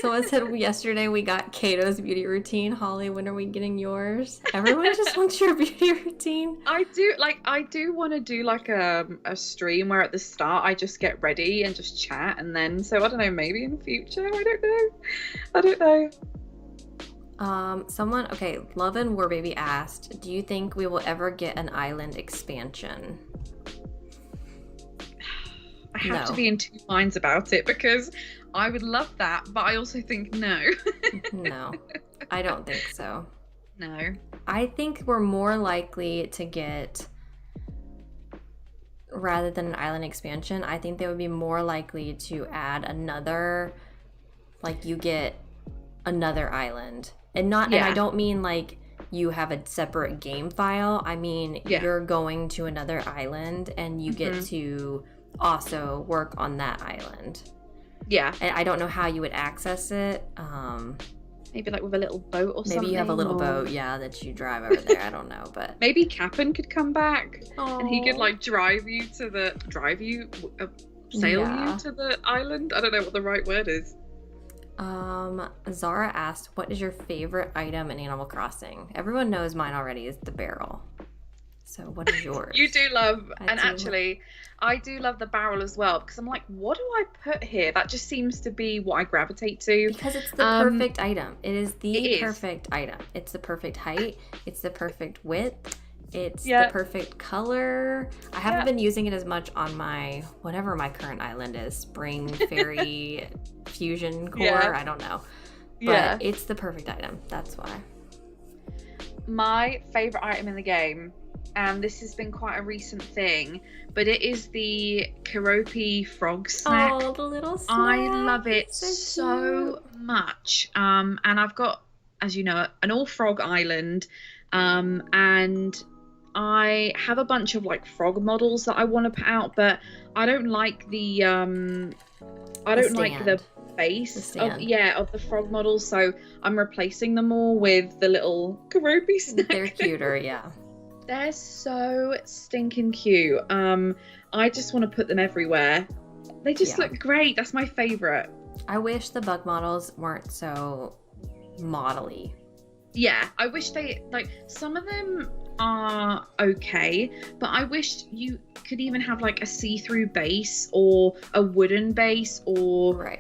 Someone said yesterday we got Kato's beauty routine. Holly, when are we getting yours? Everyone just wants your beauty routine.
I do want to do like a stream where at the start I just get ready and just chat, and then I don't know, maybe in the future, I don't know.
Love and War Baby asked, do you think we will ever get an island expansion?
I have to be in two minds about it, because I would love that, but I also think no.
No, I don't think so.
No.
I think we're more likely to get, rather than an island expansion, I think they would be more likely to add another, like you get another island. And and I don't mean like you have a separate game file. I mean, you're going to another island and you get to also work on that island.
Yeah.
And I don't know how you would access it.
Maybe like with a little boat or something.
Maybe you have a little boat, that you drive over there. I don't know, but
maybe Cap'n could come back and he could like sail you to the island. I don't know what the right word is.
Zara asked, what is your favorite item in Animal Crossing? Everyone knows mine already is the barrel. So what is yours?
You do love, I do love the barrel as well, because I'm like, what do I put here? That just seems to be what I gravitate to.
Because it's the perfect item. It is the perfect item. It's the perfect height. It's the perfect width. It's the perfect color. I haven't been using it as much on my, whatever my current island is, Spring Fairy Fusion Core. I don't know. But it's the perfect item. That's why.
My favorite item in the game, and this has been quite a recent thing, but it is the Keroppi frog snack.
Oh, the little snack.
I love it so much. And I've got, as you know, an all frog island, and I have a bunch of like frog models that I want to put out, but I don't like the base of the frog models, so I'm replacing them all with the little Keroppi snack.
They're cuter,
They're so stinking cute. I just want to put them everywhere. They just look great. That's my favorite.
I wish the bug models weren't so model-y.
Yeah, I wish they, some of them are okay, but I wish you could even have like a see-through base or a wooden base, or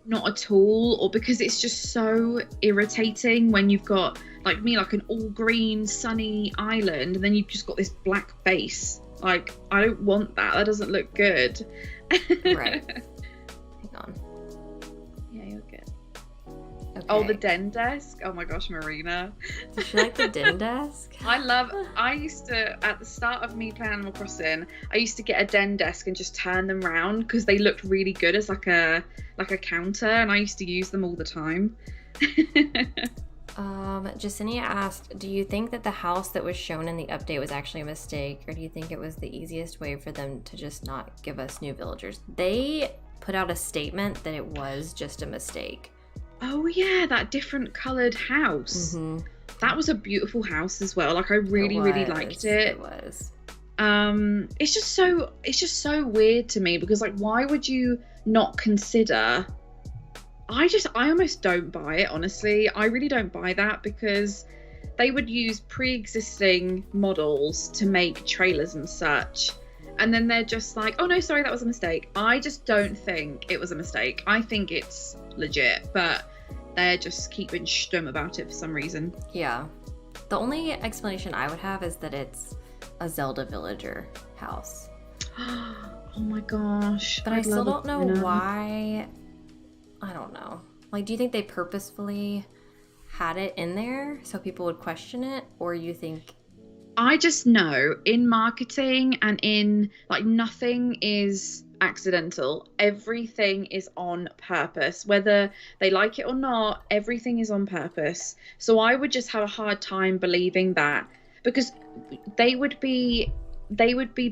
not at all, or because it's just so irritating when you've got like an all green sunny island and then you've just got this black base. Like, I don't want that. That doesn't look good.
Right. Hang on.
Yeah, you're good.
Okay.
Oh, the den desk. Oh my gosh, Marina.
Does she like the den desk?
I used to, at the start of me playing Animal Crossing, I used to get a den desk and just turn them round because they looked really good as like a counter, and I used to use them all the time.
Jacinia asked, do you think that the house that was shown in the update was actually a mistake, or do you think it was the easiest way for them to just not give us new villagers? They put out a statement that it was just a mistake.
Oh yeah, that different coloured house.
Mm-hmm.
That was a beautiful house as well. Like, I really liked it.
It was.
It's just so weird to me because, like, why would you not consider? I almost don't buy it, honestly. I really don't buy that because they would use pre-existing models to make trailers and such. And then they're just like, oh no, sorry, that was a mistake. I just don't think it was a mistake. I think it's legit, but they're just keeping stum about it for some reason.
Yeah. The only explanation I would have is that it's a Zelda villager house.
Oh my gosh.
But I still don't know why. I don't know. Like, do you think they purposefully had it in there so people would question it? Or you think...
I just know in marketing and in, like, nothing is accidental. Everything is on purpose. Whether they like it or not, everything is on purpose. So I would just have a hard time believing that, because they would be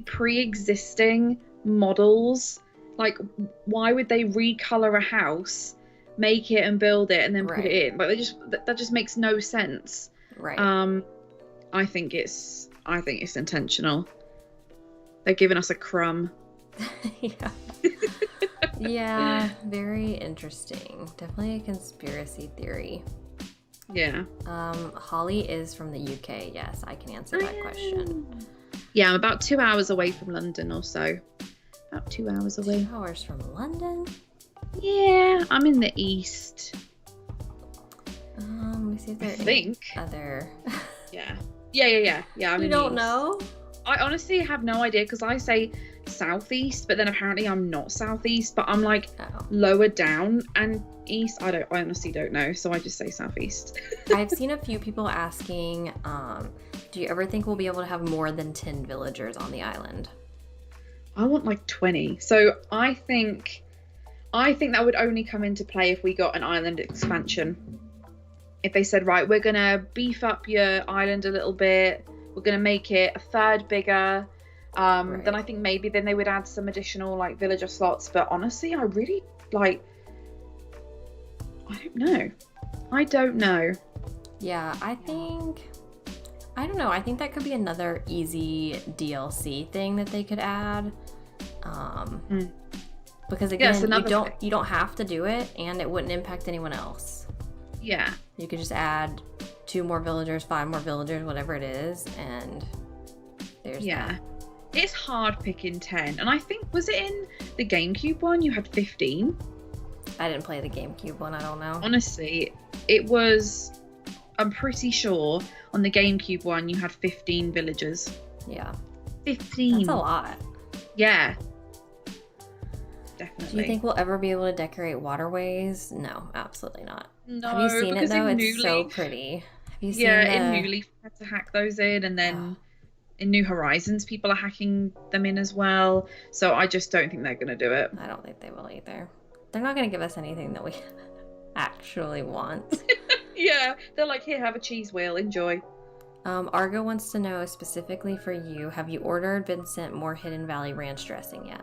pre-existing models. Like, why would they recolor a house, make it and build it and then put it in? Like, that just makes no sense.
Right.
I think it's intentional. They're giving us a crumb.
Yeah. Yeah, very interesting. Definitely a conspiracy theory.
Yeah.
Holly is from the UK. Yes, I can answer that question.
Yeah, I'm about 2 hours away from London or so. About 2 hours away.
2 hours from London?
Yeah, I'm in the east.
Let me see if there are any other...
Yeah. Yeah. I'm
you
in
don't
the east.
know?
I honestly have no idea because I say southeast, but then apparently I'm not southeast, but I'm like lower down and east. I honestly don't know, so I just say southeast.
I've seen a few people asking, do you ever think we'll be able to have more than 10 villagers on the island?
I want like 20. So I think that would only come into play if we got an island expansion. If they said, right, we're going to beef up your island a little bit, we're going to make it a third bigger, then I think maybe then they would add some additional like villager slots. But honestly, I really I don't know.
Yeah, I don't know. I think that could be another easy DLC thing that they could add. Because again, you don't have to do it, and it wouldn't impact anyone else.
Yeah.
You could just add 2 more villagers, 5 more villagers, whatever it is, and there's that.
It's hard picking 10. And I think, was it in the GameCube one you had 15?
I didn't play the GameCube one, I don't know.
Honestly, it was, I'm pretty sure on the GameCube one you had 15 villagers.
Yeah.
15.
That's a lot.
Yeah. Definitely.
Do you think we'll ever be able to decorate waterways? No, absolutely not.
No,
have you seen it though? It's so
Leaf,
pretty. Have you seen
in New Leaf we had to hack those in, and then in New Horizons people are hacking them in as well. So I just don't think they're going to do it.
I don't think they will either. They're not going to give us anything that we actually want.
Yeah, they're like, here, have a cheese wheel, enjoy.
Argo wants to know specifically for you, have you ordered, been sent more Hidden Valley Ranch dressing yet?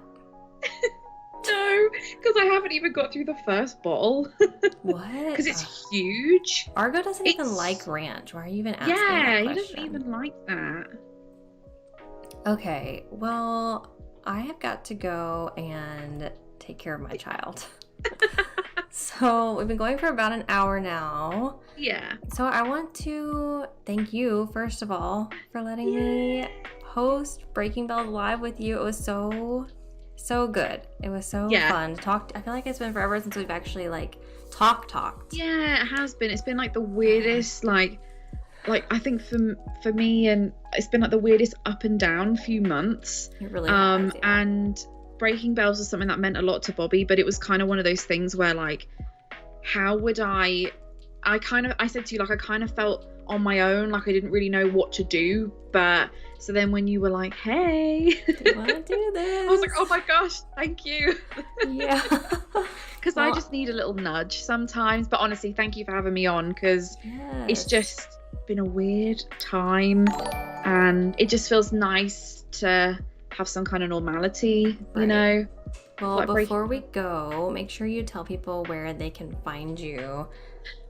No, because I haven't even got through the first bottle.
What?
Because it's huge.
Argo doesn't even like ranch. Why are you even asking that question?
He doesn't even like that.
Okay, well, I have got to go and take care of my child. So we've been going for about an hour now.
Yeah.
So I want to thank you, first of all, for letting me host Breaking Bells Live with you. It was so good. It was so fun to talk. I feel like it's been forever since we've actually like talked.
Yeah, it has been. It's been like the weirdest, like like I think for me, and it's been like the weirdest up and down few months.
It really has, yeah.
And Breaking Bells was something that meant a lot to Bobby, but it was kind of one of those things where like, how would I said to you, like, I kind of felt on my own, like I didn't really know what to do. But so then when you were like, hey,
you want to do this?
I was like, oh my gosh, thank you.
Yeah.
Because I just need a little nudge sometimes. But honestly, thank you for having me on, because it's just been a weird time, and it just feels nice to have some kind of normality, you know.
Well,
like
before we go, make sure you tell people where they can find you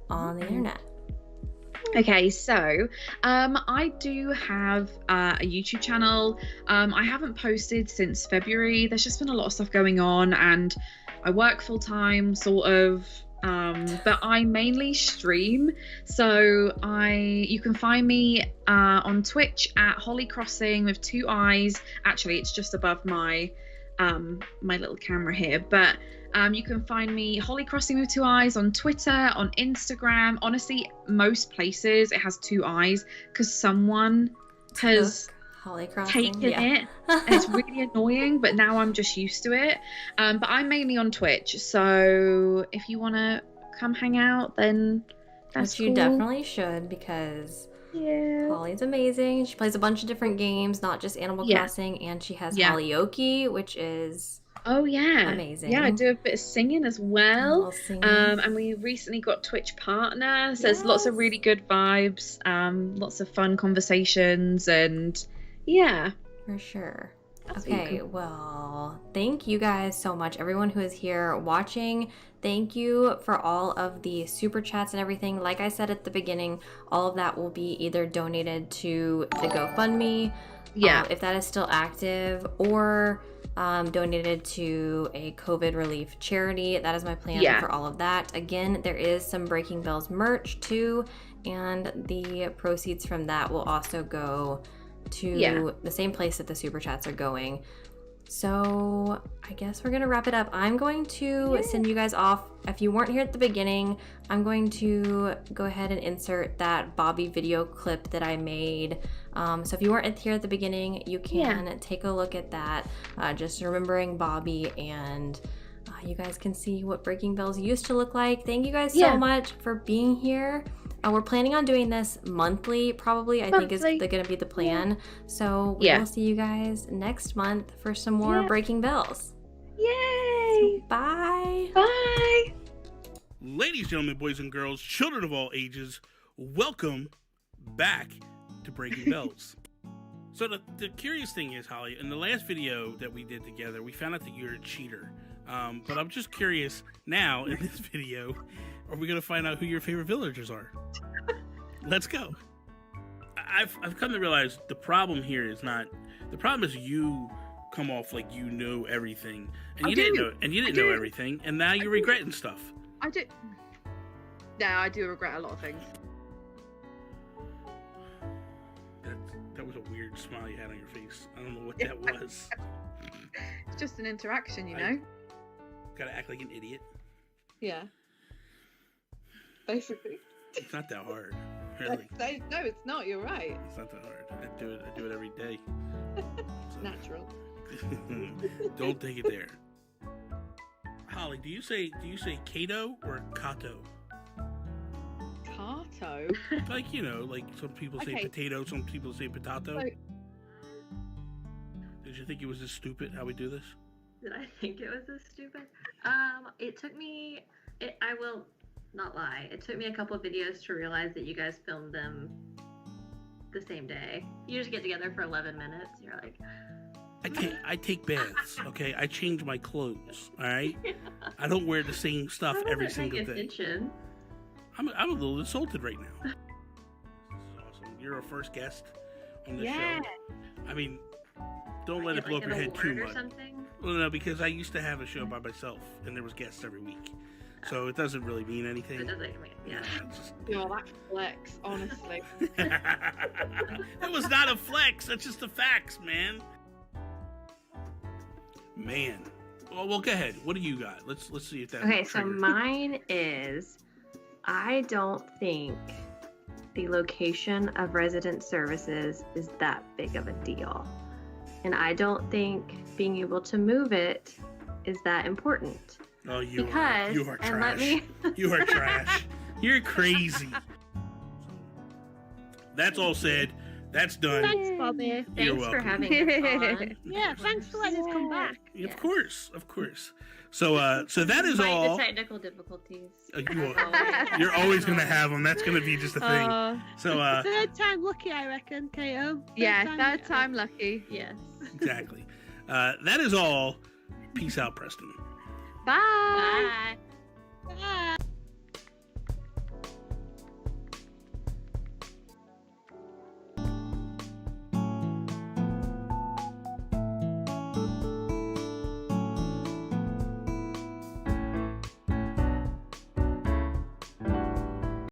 on the internet.
Okay, so I do have a YouTube channel. I haven't posted since February. There's just been a lot of stuff going on, and I work full time, sort of. But I mainly stream, so you can find me on Twitch at Holly Crossing with 2 eyes. Actually, it's just above my my little camera here, but you can find me Holly Crossing with 2 eyes on Twitter, on Instagram. Honestly, most places it has 2 eyes because someone has
Holly Crossing,
taken it, and it's really annoying, but now I'm just used to it. But I'm mainly on Twitch, so if you want to come hang out, then that's
Which you definitely should, because Holly's amazing. She plays a bunch of different games, not just Animal Crossing, and she has Hollyoke, which is amazing.
Yeah, I do a bit of singing as well. And we recently got Twitch partner, so there's lots of really good vibes, lots of fun conversations, and
for sure.
That's
Okay,
really cool.
well, thank you guys so much, everyone who is here watching. Thank you for all of the super chats and everything. Like I said at the beginning, all of that will be either donated to the GoFundMe, if that is still active, or donated to a COVID relief charity. That is my plan for all of that. Again, there is some Breaking Bells merch too, and the proceeds from that will also go to the same place that the super chats are going. So I guess we're gonna wrap it up. I'm going to send you guys off. If you weren't here at the beginning, I'm going to go ahead and insert that Bobby video clip that I made. So if you weren't here at the beginning, you can take a look at that, just remembering Bobby, and you guys can see what Breaking Bells used to look like. Thank you guys so much for being here. We're planning on doing this monthly, probably. I think is going to be the plan. So we will see you guys next month for some more Breaking Bells.
Yay!
So, bye.
Bye.
Ladies, gentlemen, boys and girls, children of all ages, welcome back to Breaking Bells. So the curious thing is, Holly, in the last video that we did together, we found out that you're a cheater. But I'm just curious now, in this video, are we going to find out who your favorite villagers are? Let's go. I've come to realize the problem here is not... The problem is you come off like you know everything. And you didn't know everything, and now you're regretting stuff.
I do. Yeah, I do regret a lot of things.
That was a weird smile you had on your face. I don't know what that was.
It's just an interaction, you know?
Gotta act like an idiot.
Yeah. Basically.
It's not that hard, really.
No, it's not. You're right.
It's not that hard. I do it every day.
It's natural.
Don't take it there. Holly, do you say Kato or Kato?
Kato?
Like, you know, like some people say potato, some people say potato. Did you think it was this stupid how we do this?
Did I think it was this stupid? It took me, I will not lie, it took me a couple of videos to realize that you guys filmed them the same day. You just get together for 11 minutes, you're like...
I take baths, okay? I change my clothes, all right? I don't wear the same stuff every single day. I'm a little insulted right now. This is awesome. You're our first guest on the show. I mean, don't let it blow up your head too much. Well, no, because I used to have a show by myself, and there was guests every week. So it doesn't really mean anything. It doesn't mean,
Yo, that flex, honestly.
That was not a flex. That's just the facts, man. Man. Well, go ahead. What do you got? Let's see if that.
Okay, so mine is, I don't think the location of resident services is that big of a deal. And I don't think being able to move it is that important.
Oh, you
Because,
are
and
trash.
let me...
You are trash. You're crazy. That's all said. That's done.
Thanks, Bobby.
You're
Thanks for
welcome.
having us on.
Yeah, thanks for letting us come back.
Of course, of course. So, so that is
Despite
all.
the technical difficulties.
You're always going to have them. That's going to be just a thing. So,
Third time lucky, I reckon, KO.
Third time lucky.
Yes.
exactly. That is all. Peace out, Preston.
Bye.
Bye.
Bye.